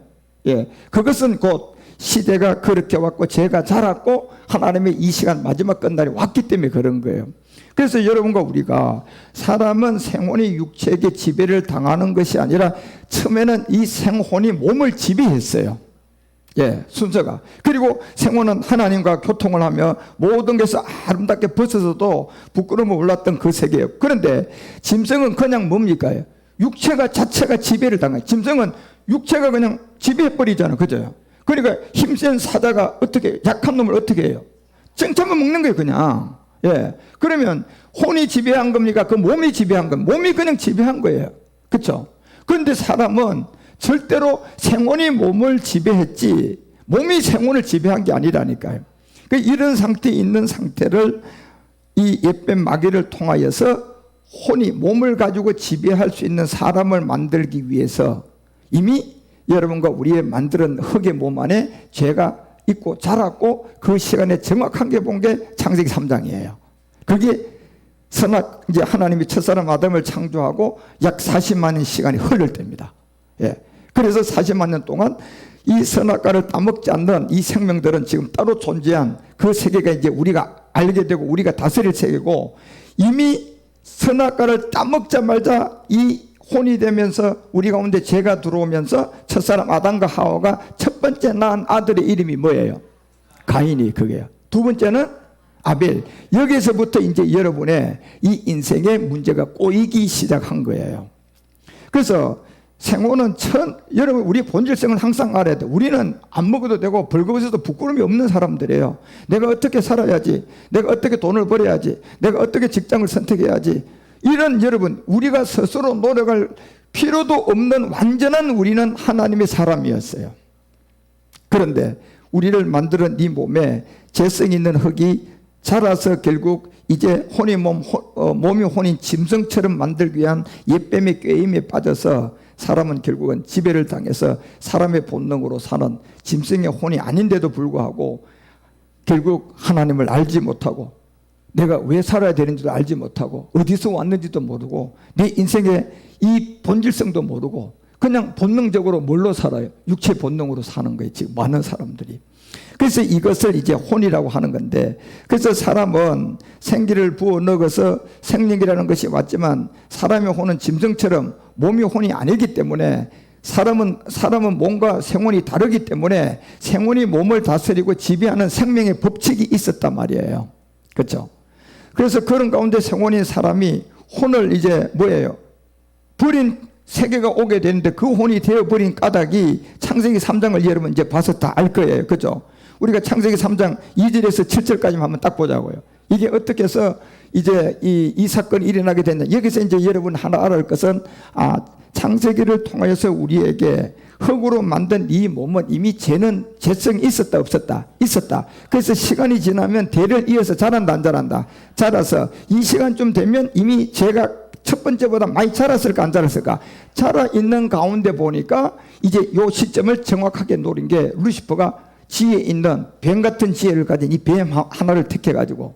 예, 그것은 곧 시대가 그렇게 왔고 죄가 자랐고 하나님의 이 시간 마지막 끝날이 왔기 때문에 그런 거예요. 그래서 여러분과 우리가 사람은 생혼이 육체에게 지배를 당하는 것이 아니라 처음에는 이 생혼이 몸을 지배했어요. 예, 순서가. 그리고 생혼은 하나님과 교통을 하며 모든 것을 아름답게 벗어서도 부끄러움을 올랐던 그 세계예요. 그런데 짐승은 그냥 뭡니까? 육체가 자체가 지배를 당해요. 짐승은 육체가 그냥 지배해버리잖아요. 그죠? 그러니까 힘센 사자가 어떻게 약한 놈을 어떻게 해요? 쨍쨍만 먹는 거예요 그냥. 예, 그러면 혼이 지배한 겁니까? 그 몸이 지배한 겁니까? 몸이 그냥 지배한 거예요. 그렇죠? 그런데 사람은 절대로 생혼이 몸을 지배했지 몸이 생혼을 지배한 게 아니라니까요. 이런 상태에 있는 상태를 이 옛뱀 마귀를 통하여서 혼이 몸을 가지고 지배할 수 있는 사람을 만들기 위해서 이미 여러분과 우리의 만드는 흙의 몸 안에 죄가 있고 자랐고 그 시간에 정확한 게 본 게 창세기 3장이에요. 그게 선악 이제 하나님이 첫사람 아담을 창조하고 약 40만 년 시간이 흐를 때입니다. 예. 그래서 40만 년 동안 이 선악과를 따먹지 않는 이 생명들은 지금 따로 존재한 그 세계가 이제 우리가 알게 되고 우리가 다스릴 세계고 이미 선악과를 따먹자마자 이 혼이 되면서 우리 가운데 죄가 들어오면서 첫사람 아담과 하와가 첫 번째 낳은 아들의 이름이 뭐예요? 가인이 그게요. 두 번째는 아벨. 여기서부터 이제 여러분의 이 인생의 문제가 꼬이기 시작한 거예요. 그래서 생혼은 여러분 우리 본질성을 항상 알아야 돼. 우리는 안 먹어도 되고 벌거벗어도 부끄러움이 없는 사람들이에요. 내가 어떻게 살아야지, 내가 어떻게 돈을 벌어야지, 내가 어떻게 직장을 선택해야지, 이런 여러분 우리가 스스로 노력할 필요도 없는 완전한 우리는 하나님의 사람이었어요. 그런데 우리를 만드는 이 몸에 죄성 있는 흙이 자라서 결국 이제 몸이 혼인 짐승처럼 만들기 위한 옛뱀의 꾀임에 빠져서 사람은 결국은 지배를 당해서 사람의 본능으로 사는 짐승의 혼이 아닌데도 불구하고 결국 하나님을 알지 못하고 내가 왜 살아야 되는지도 알지 못하고 어디서 왔는지도 모르고 내 인생의 이 본질성도 모르고 그냥 본능적으로 뭘로 살아요? 육체 본능으로 사는 거예요. 지금 많은 사람들이. 그래서 이것을 이제 혼이라고 하는 건데, 그래서 사람은 생기를 부어 넣어서 생명이라는 것이 왔지만 사람의 혼은 짐승처럼 몸이 혼이 아니기 때문에 사람은 몸과 생혼이 다르기 때문에 생혼이 몸을 다스리고 지배하는 생명의 법칙이 있었단 말이에요. 그렇죠? 그래서 그런 가운데 생혼인 사람이 혼을 이제 뭐예요? 버린 세계가 오게 되는데 그 혼이 되어버린 까닭이 창세기 3장을 여러분 이제 봐서 다 알 거예요. 그죠? 우리가 창세기 3장 2절에서 7절까지만 한번 딱 보자고요. 이게 어떻게 해서 이제 이 사건이 일어나게 됐냐. 여기서 이제 여러분 하나 알아야 할 것은, 창세기를 통하여서 우리에게 흙으로 만든 이 몸은 이미 죄성이 있었다 없었다? 있었다. 그래서 시간이 지나면 대를 이어서 자란다 안 자란다? 자라서 이 시간쯤 되면 이미 죄가 첫 번째보다 많이 자랐을까 안 자랐을까? 자라 있는 가운데 보니까 이제 요 시점을 정확하게 노린 게 루시퍼가 지혜에 있는 뱀 같은 지혜를 가진 이 뱀 하나를 택해가지고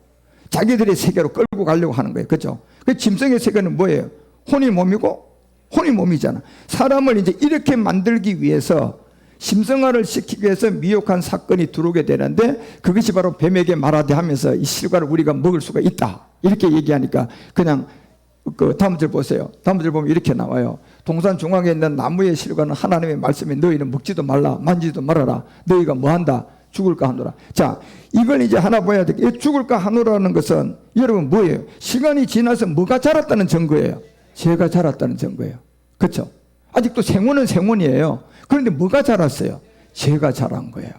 자기들의 세계로 끌고 가려고 하는 거예요. 그렇죠? 그 짐승의 세계는 뭐예요? 혼이 몸이고 혼이 몸이잖아. 사람을 이제 이렇게 만들기 위해서 심성화를 시키기 위해서 미혹한 사건이 들어오게 되는데, 그것이 바로 뱀에게 말하되 하면서 이 실과를 우리가 먹을 수가 있다 이렇게 얘기하니까, 그냥 그 다음 절 보세요. 다음 절 보면 이렇게 나와요. 동산 중앙에 있는 나무의 실과는 하나님의 말씀에 너희는 먹지도 말라 만지지도 말아라. 너희가 뭐한다? 죽을까 하노라. 자, 이걸 이제 하나 봐야 돼. 죽을까 하노라는 것은 여러분 뭐예요? 시간이 지나서 뭐가 자랐다는 증거예요? 죄가 자랐다는 증거예요. 그렇죠? 아직도 생혼은 생혼이에요. 그런데 뭐가 자랐어요? 죄가 자란 거예요.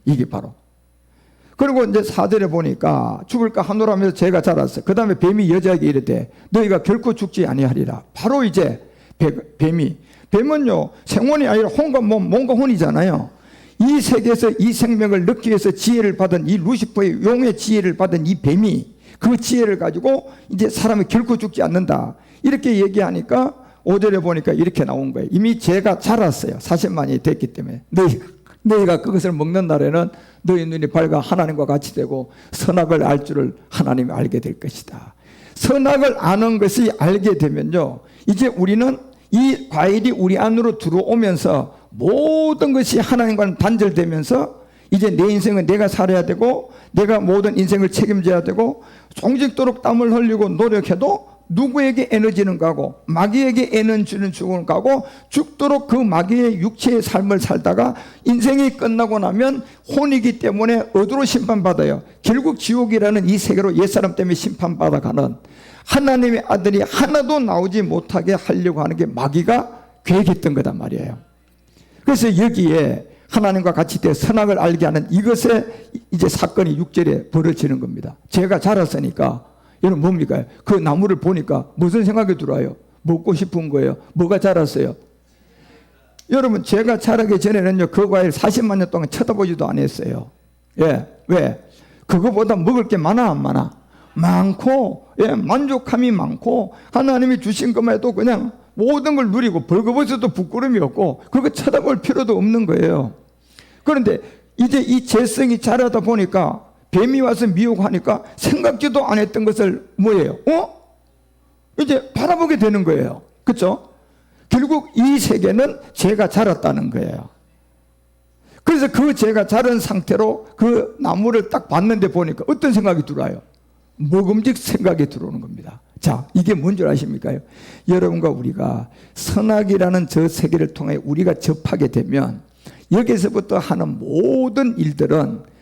이게 바로. 그리고 이제 4절에 보니까 죽을까 하노라면서 죄가 자랐어요. 그 다음에 뱀이 여자에게 이르되 너희가 결코 죽지 아니하리라. 바로 이제 뱀은요 생혼이 아니라 혼과 몸과 혼이잖아요. 이 세계에서 이 생명을 넣기 위해서 지혜를 받은 이 루시퍼의 용의 지혜를 받은 이 뱀이 그 지혜를 가지고 이제 사람이 결코 죽지 않는다 이렇게 얘기하니까 5절에 보니까 이렇게 나온 거예요. 이미 죄가 자랐어요. 40만이 됐기 때문에 너희가 그것을 먹는 날에는 너희 눈이 밝아 하나님과 같이 되고 선악을 알 줄을 하나님이 알게 될 것이다. 선악을 아는 것이 알게 되면요 이제 우리는 이 과일이 우리 안으로 들어오면서 모든 것이 하나님과는 단절되면서 이제 내 인생은 내가 살아야 되고 내가 모든 인생을 책임져야 되고 종직도록 땀을 흘리고 노력해도 누구에게 에너지는 가고 마귀에게 에너지는 죽은 가고 죽도록 그 마귀의 육체의 삶을 살다가 인생이 끝나고 나면 혼이기 때문에 어디로 심판받아요? 결국 지옥이라는 이 세계로 옛사람 때문에 심판받아가는 하나님의 아들이 하나도 나오지 못하게 하려고 하는 게 마귀가 계획했던 거단 말이에요. 그래서 여기에 하나님과 같이 되어 선악을 알게 하는 이것에 이제 사건이 6절에 벌어지는 겁니다. 죄가 자랐으니까 여러분 뭡니까? 그 나무를 보니까 무슨 생각이 들어요? 먹고 싶은 거예요. 뭐가 자랐어요? 여러분 죄가 자라기 전에는요 그 과일 40만 년 동안 쳐다보지도 않았어요. 예, 왜? 그거보다 먹을 게 많아 안 많아? 많고, 예, 만족함이 많고 하나님이 주신 것만 해도 그냥 모든 걸 누리고 벌거벗어도 부끄러움이 없고 그거 쳐다볼 필요도 없는 거예요. 그런데 이제 이 죄성이 자라다 보니까 뱀이 와서 미혹하니까 생각지도 안 했던 것을 뭐예요? 이제 바라보게 되는 거예요. 그렇죠? 결국 이 세계는 죄가 자랐다는 거예요. 그래서 그 죄가 자란 상태로 그 나무를 딱 봤는데 보니까 어떤 생각이 들어요? 먹음직 생각이 들어오는 겁니다. 자, 이게 뭔 줄 아십니까? 여러분과 우리가 선악이라는 저 세계를 통해 우리가 접하게 되면 여기서부터 하는 모든 일들은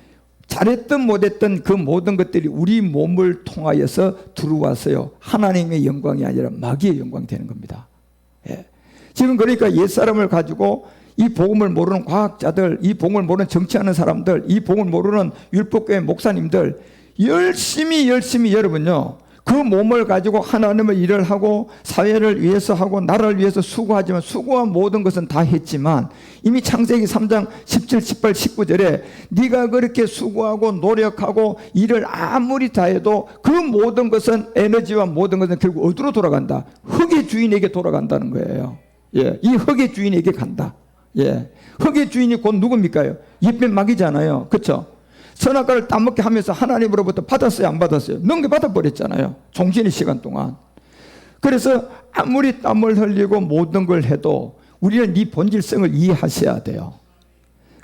잘했든 못했든 그 모든 것들이 우리 몸을 통하여서 들어와서요 하나님의 영광이 아니라 마귀의 영광이 되는 겁니다. 예. 지금 그러니까 옛사람을 가지고 이 복음을 모르는 과학자들, 이 복음을 모르는 정치하는 사람들, 이 복음을 모르는 율법교회 목사님들 열심히 여러분요 그 몸을 가지고 하나님의 일을 하고 사회를 위해서 하고 나라를 위해서 수고하지만 수고한 모든 것은 다 했지만 이미 창세기 3장 17, 18, 19절에 네가 그렇게 수고하고 노력하고 일을 아무리 다 해도 그 모든 것은 에너지와 모든 것은 결국 어디로 돌아간다? 흙의 주인에게 돌아간다는 거예요. 예, 이 흙의 주인에게 간다. 예, 흙의 주인이 곧 누굽니까요? 옛뱀 마귀잖아요. 그렇죠? 선악과를 따먹게 하면서 하나님으로부터 받았어요 안 받았어요? 넘겨받아 버렸잖아요. 종신의 시간 동안. 그래서 아무리 땀을 흘리고 모든 걸 해도 우리는 이 본질성을 이해하셔야 돼요.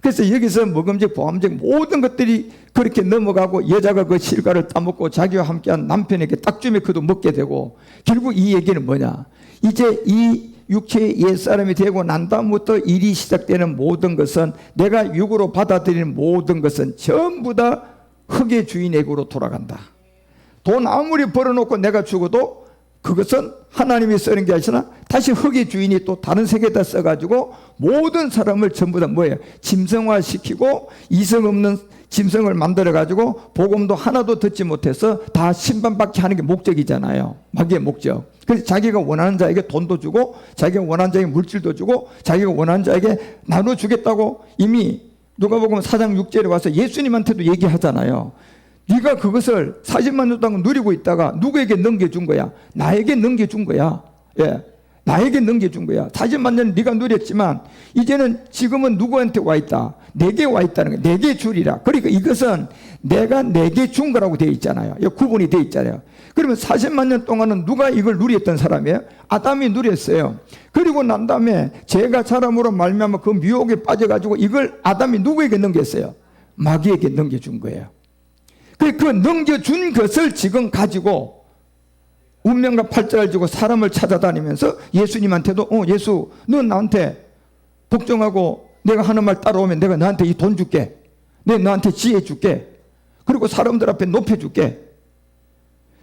그래서 여기서 먹음직 보암직 모든 것들이 그렇게 넘어가고 여자가 그 실과를 따먹고 자기와 함께한 남편에게 딱 주면 그도 먹게 되고, 결국 이 얘기는 뭐냐, 이제 이 육체의 옛사람이 되고 난 다음부터 일이 시작되는 모든 것은, 내가 육으로 받아들이는 모든 것은 전부 다 흙의 주인에게로 돌아간다. 돈 아무리 벌어놓고 내가 죽어도 그것은 하나님이 쓰는 게 아니라 다시 흙의 주인이 또 다른 세계에다 써가지고 모든 사람을 전부 다 뭐예요? 짐승화시키고 이성 없는 짐승을 만들어가지고 복음도 하나도 듣지 못해서 다 심판받게 하는 게 목적이잖아요. 마귀의 목적. 그래서 자기가 원하는 자에게 돈도 주고 자기가 원하는 자에게 물질도 주고 자기가 원하는 자에게 나눠주겠다고 이미 누가복음 4장 6절에 와서 예수님한테도 얘기하잖아요. 네가 그것을 40만 년 동안 누리고 있다가 누구에게 넘겨준 거야? 나에게 넘겨준 거야. 예, 나에게 넘겨준 거야. 40만 년 네가 누렸지만 이제는 지금은 누구한테 와 있다? 내게 와 있다는 거야. 내게 주리라. 그러니까 이것은 내가 내게 준 거라고 되어 있잖아요. 구분이 되어 있잖아요. 그러면 40만 년 동안은 누가 이걸 누렸던 사람이에요? 아담이 누렸어요. 그리고 난 다음에 죄가 사람으로 말미암아 그 유혹에 빠져가지고 이걸 아담이 누구에게 넘겼어요? 마귀에게 넘겨준 거예요. 그 넘겨준 것을 지금 가지고 운명과 팔자를 지고 사람을 찾아다니면서 예수님한테도 예수, 너 나한테 복종하고 내가 하는 말 따라오면 내가 너한테 이 돈 줄게. 내가 너한테 지혜 줄게. 그리고 사람들 앞에 높여줄게.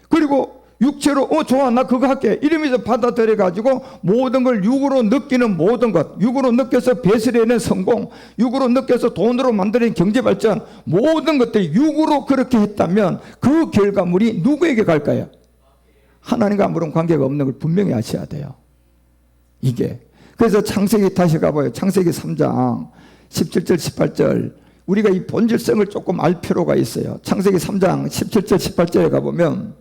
그리고 육체로 좋아 나 그거 할게 이러면서 받아들여가지고 모든 걸 육으로 느끼는 모든 것, 육으로 느껴서 배설해낸 성공, 육으로 느껴서 돈으로 만드는 경제발전, 모든 것들이 육으로 그렇게 했다면 그 결과물이 누구에게 갈까요? 하나님과 아무런 관계가 없는 걸 분명히 아셔야 돼요. 이게 그래서 창세기 다시 가봐요. 창세기 3장 17절 18절 우리가 이 본질성을 조금 알 필요가 있어요. 창세기 3장 17절 18절에 가보면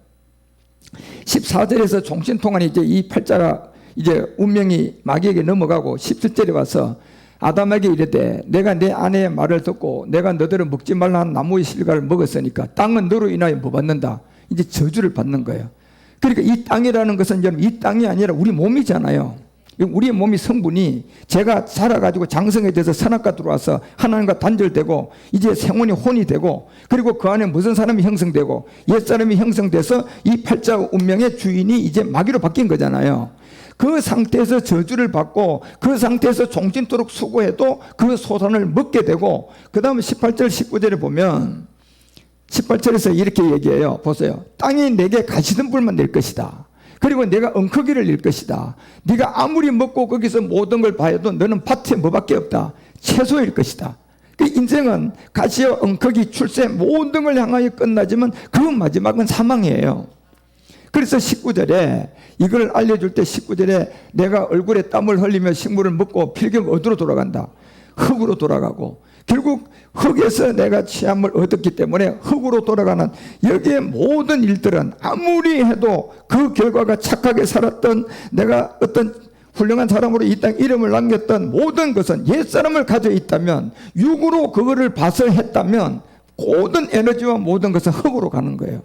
14절에서 종신통한이 이제 이 팔자가 이제 운명이 마귀에게 넘어가고 17절에 와서 아담에게 이르되 내가 내 아내의 말을 듣고 내가 너들을 먹지 말라 한 나무의 실과를 먹었으니까 땅은 너로 인하여 뭐 받는다? 이제 저주를 받는 거예요. 그러니까 이 땅이라는 것은 이 땅이 아니라 우리 몸이잖아요. 우리의 몸이 성분이 제가 자라가지고 장성해져서 선악과 들어와서 하나님과 단절되고 이제 생혼이 혼이 되고 그리고 그 안에 무슨 사람이 형성되고 옛사람이 형성돼서 이 팔자 운명의 주인이 이제 마귀로 바뀐 거잖아요. 그 상태에서 저주를 받고 그 상태에서 종신토록 수고해도 그 소산을 먹게 되고 그 다음에 18절 19절에 보면 18절에서 이렇게 얘기해요. 보세요. 땅이 내게 가시덤불만 낼 것이다. 그리고 내가 엉크기를 낼 것이다. 네가 아무리 먹고 거기서 모든 걸 봐도 너는 밭에 뭐밖에 없다. 채소일 것이다. 그 인생은 가시와 엉크기, 출세 모든 걸 향하여 끝나지만 그 마지막은 사망이에요. 그래서 19절에 이걸 알려줄 때 19절에 내가 얼굴에 땀을 흘리며 식물을 먹고 필경 어디로 돌아간다? 흙으로 돌아가고 결국 흙에서 내가 취함을 얻었기 때문에 흙으로 돌아가는 여기에 모든 일들은 아무리 해도 그 결과가 착하게 살았던 내가 어떤 훌륭한 사람으로 이 땅 이름을 남겼던 모든 것은 옛사람을 가지고 있다면 육으로 그거를 봐서 했다면 모든 에너지와 모든 것은 흙으로 가는 거예요.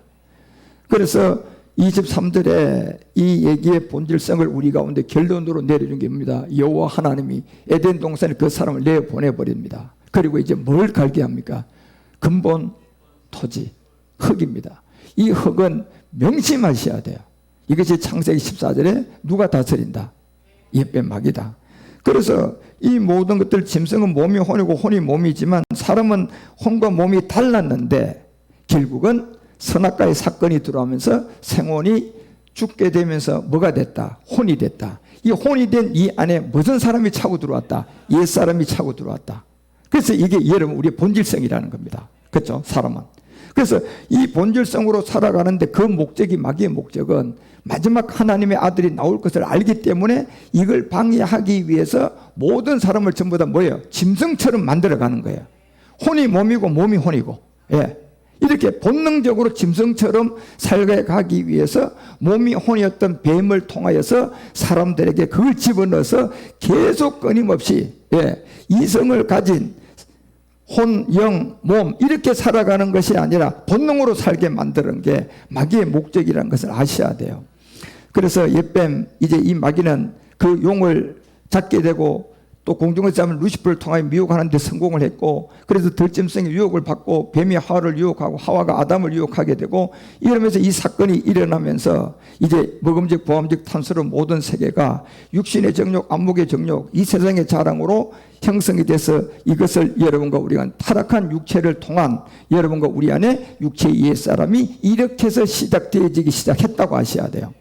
그래서 23절에 이 얘기의 본질성을 우리 가운데 결론으로 내려준 게 입니다. 여호와 하나님이 에덴 동산에 그 사람을 내보내버립니다. 그리고 이제 뭘 갈게 합니까? 근본 토지, 흙입니다. 이 흙은 명심하셔야 돼요. 이것이 창세기 14절에 누가 다스린다? 옛뱀 마귀다. 그래서 이 모든 것들 짐승은 몸이 혼이고 혼이 몸이지만 사람은 혼과 몸이 달랐는데 결국은 선악과의 사건이 들어오면서 생혼이 죽게 되면서 뭐가 됐다? 혼이 됐다. 이 혼이 된 이 안에 무슨 사람이 차고 들어왔다? 옛사람이 차고 들어왔다. 그래서 이게 여러분 우리의 본질성이라는 겁니다. 그렇죠? 사람은. 그래서 이 본질성으로 살아가는데 그 목적이 마귀의 목적은 마지막 하나님의 아들이 나올 것을 알기 때문에 이걸 방해하기 위해서 모든 사람을 전부 다 뭐예요? 짐승처럼 만들어가는 거예요. 혼이 몸이고 몸이 혼이고 예. 이렇게 본능적으로 짐승처럼 살아가기 위해서 몸이 혼이었던 뱀을 통하여서 사람들에게 그걸 집어넣어서 계속 끊임없이 이성을 가진 혼, 영, 몸 이렇게 살아가는 것이 아니라 본능으로 살게 만드는 게 마귀의 목적이라는 것을 아셔야 돼요. 그래서 옛뱀 이제 이 마귀는 그 용을 잡게 되고 또 공중에서 잡은 루시퍼를 통하여 미혹하는 데 성공을 했고, 그래서 들짐승의 유혹을 받고 뱀이 하와를 유혹하고 하와가 아담을 유혹하게 되고, 이러면서 이 사건이 일어나면서 이제 먹음직 보암직 탐스러운 모든 세계가 육신의 정욕, 안목의 정욕, 이 세상의 자랑으로 형성이 돼서 이것을 여러분과 우리가 타락한 육체를 통한 여러분과 우리 안에 육체의 옛사람이 이렇게 해서 시작되어지기 시작했다고 하셔야 돼요.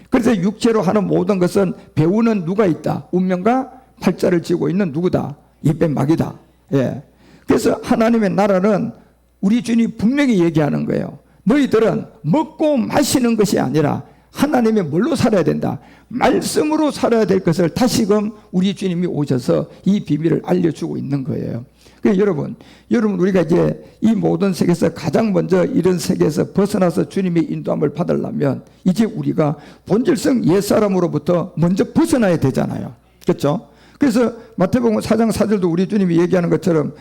그래서 육체로 하는 모든 것은 배우는 누가 있다? 운명과 팔자를 쥐고 있는 누구다? 입뱀마귀다. 예. 그래서 하나님의 나라는 우리 주님이 분명히 얘기하는 거예요. 너희들은 먹고 마시는 것이 아니라 하나님의 뭘로 살아야 된다? 말씀으로 살아야 될 것을 다시금 우리 주님이 오셔서 이 비밀을 알려주고 있는 거예요. 그래서 여러분 우리가 이제 이 모든 세계에서 가장 먼저 이런 세계에서 벗어나서 주님의 인도함을 받으려면 이제 우리가 본질성 옛사람으로부터 먼저 벗어나야 되잖아요. 그렇죠? 그래서 마태복음 4장 4절도 우리 주님이 얘기하는 것처럼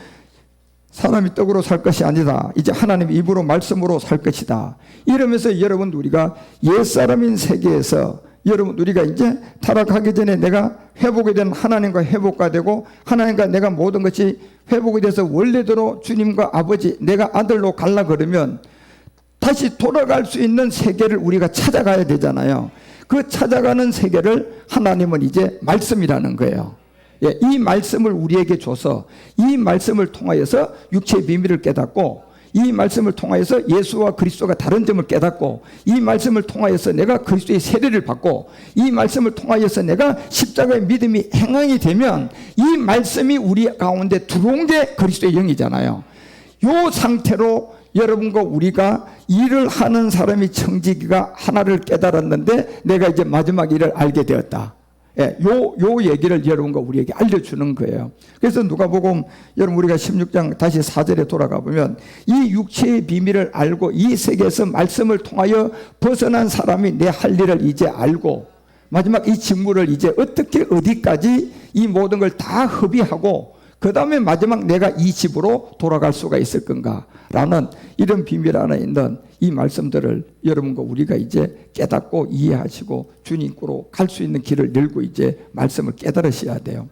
사람이 떡으로 살 것이 아니다. 이제 하나님의 입으로 말씀으로 살 것이다. 이러면서 여러분 우리가 옛사람인 세계에서 여러분 우리가 이제 타락하기 전에 내가 회복이 된 하나님과 회복가 되고 하나님과 내가 모든 것이 회복이 돼서 원래대로 주님과 아버지 내가 아들로 갈라 그러면 다시 돌아갈 수 있는 세계를 우리가 찾아가야 되잖아요. 그 찾아가는 세계를 하나님은 이제 말씀이라는 거예요. 예, 이 말씀을 우리에게 줘서 이 말씀을 통하여서 육체의 비밀을 깨닫고 이 말씀을 통하여서 예수와 그리스도가 다른 점을 깨닫고 이 말씀을 통하여서 내가 그리스도의 세례를 받고 이 말씀을 통하여서 내가 십자가의 믿음이 행함이 되면 이 말씀이 우리 가운데 들어온 게 그리스도의 영이잖아요. 이 상태로 여러분과 우리가 일을 하는 사람이 청지기가 하나를 깨달았는데 내가 이제 마지막 일을 알게 되었다. 예, 요 얘기를 여러분과 우리에게 알려주는 거예요. 그래서 누가복음 여러분 우리가 16장 다시 4절에 돌아가 보면 이 육체의 비밀을 알고 이 세계에서 말씀을 통하여 벗어난 사람이 내 할 일을 이제 알고 마지막 이 직무를 이제 어떻게 어디까지 이 모든 걸 다 hợp의하고 그 다음에 마지막 내가 이 집으로 돌아갈 수가 있을 건가 라는 이런 비밀 안에 있는 이 말씀들을 여러분과 우리가 이제 깨닫고 이해하시고 주님께로 갈 수 있는 길을 열고 이제 말씀을 깨달으셔야 돼요.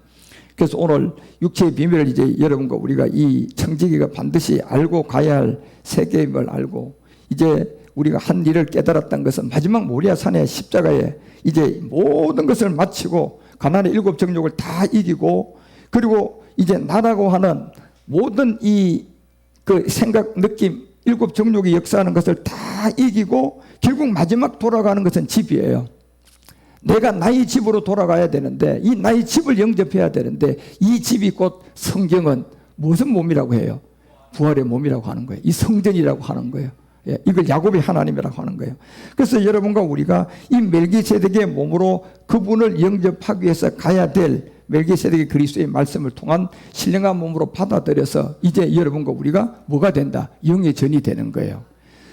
그래서 오늘 육체의 비밀을 이제 여러분과 우리가 이 청지기가 반드시 알고 가야 할 세계임을 알고 이제 우리가 한 일을 깨달았던 것은 마지막 모리아산의 십자가에 이제 모든 것을 마치고 가난의 7 정욕을 다 이기고 그리고 이제 나라고 하는 모든 이 그 생각, 느낌, 7 정욕이 역사하는 것을 다 이기고 결국 마지막 돌아가는 것은 집이에요. 내가 나의 집으로 돌아가야 되는데 이 나의 집을 영접해야 되는데 이 집이 곧 성경은 무슨 몸이라고 해요? 부활의 몸이라고 하는 거예요. 이 성전이라고 하는 거예요. 예, 이걸 야곱의 하나님이라고 하는 거예요. 그래서 여러분과 우리가 이 멜기세덱의 몸으로 그분을 영접하기 위해서 가야 될 멜기세덱의 그리스도의 말씀을 통한 신령한 몸으로 받아들여서 이제 여러분과 우리가 뭐가 된다? 영의 전이 되는 거예요.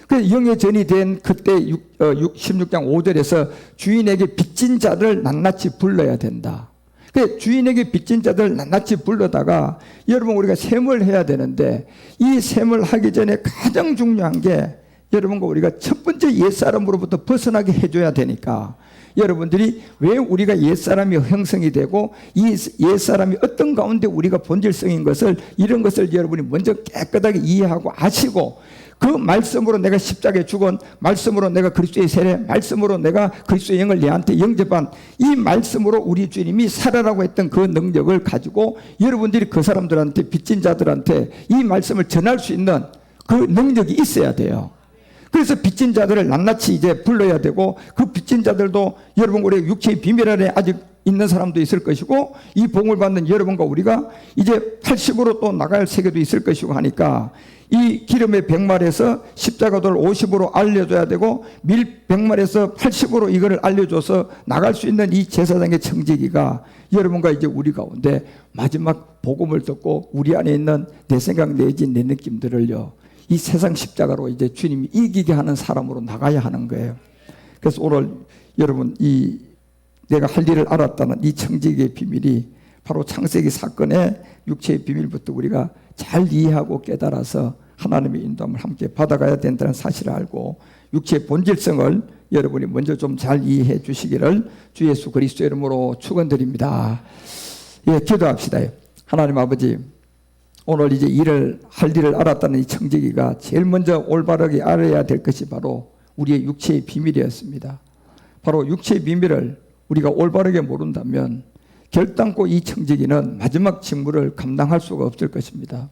그래서 영의 전이 된 그때 16장 5절에서 주인에게 빚진 자를 낱낱이 불러야 된다. 그래서 주인에게 빚진 자들 낱낱이 불러다가 여러분 우리가 셈을 해야 되는데 이 셈을 하기 전에 가장 중요한 게 여러분과 우리가 첫 번째 옛사람으로부터 벗어나게 해줘야 되니까 여러분들이 왜 우리가 옛사람이 형성이 되고 이 옛사람이 어떤 가운데 우리가 본질성인 것을 이런 것을 여러분이 먼저 깨끗하게 이해하고 아시고 그 말씀으로 내가 십자가에 죽은 말씀으로 내가 그리스도의 세례 말씀으로 내가 그리스도의 영을 내한테 영접한 이 말씀으로 우리 주님이 살아라고 했던 그 능력을 가지고 여러분들이 그 사람들한테 빚진 자들한테 이 말씀을 전할 수 있는 그 능력이 있어야 돼요. 그래서 빚진 자들을 낱낱이 이제 불러야 되고 그 빚진 자들도 여러분 우리 육체의 비밀 안에 아직 있는 사람도 있을 것이고 이 복을 받는 여러분과 우리가 이제 80으로 또 나갈 세계도 있을 것이고 하니까 이 기름의 100말에서 십자가돌 50으로 알려줘야 되고 밀 100말에서 80으로 이거를 알려줘서 나갈 수 있는 이 제사장의 청지기가 여러분과 이제 우리 가운데 마지막 복음을 듣고 우리 안에 있는 내 생각 내지 내 느낌들을요 이 세상 십자가로 이제 주님이 이기게 하는 사람으로 나가야 하는 거예요. 그래서 오늘 여러분 이 내가 할 일을 알았다는 이 청지기의 비밀이 바로 창세기 사건의 육체의 비밀부터 우리가 잘 이해하고 깨달아서 하나님의 인도함을 함께 받아가야 된다는 사실을 알고 육체의 본질성을 여러분이 먼저 좀 잘 이해해 주시기를 주 예수 그리스도 이름으로 축원드립니다. 예, 기도합시다. 하나님 아버지, 오늘 이제 할 일을 알았다는 이 청지기가 제일 먼저 올바르게 알아야 될 것이 바로 우리의 육체의 비밀이었습니다. 바로 육체의 비밀을 우리가 올바르게 모른다면 결단코 이 청지기는 마지막 직무를 감당할 수가 없을 것입니다.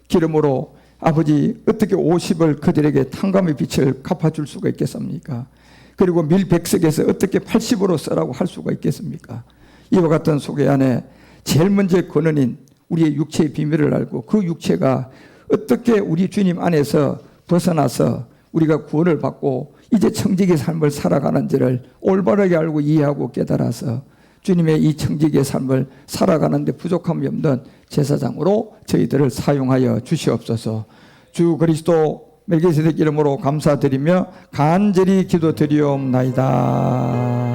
기름으로 아버지, 어떻게 50을 그들에게 탕감의 빛을 갚아줄 수가 있겠습니까? 그리고 밀백석에서 어떻게 80으로 쓰라고 할 수가 있겠습니까? 이와 같은 소개 안에 제일 먼저 근원인 우리의 육체의 비밀을 알고 그 육체가 어떻게 우리 주님 안에서 벗어나서 우리가 구원을 받고 이제 청지기의 삶을 살아가는지를 올바르게 알고 이해하고 깨달아서 주님의 이 청지기의 삶을 살아가는 데 부족함이 없는 제사장으로 저희들을 사용하여 주시옵소서. 주 그리스도 멜기세덱 이름으로 감사드리며 간절히 기도드리옵나이다.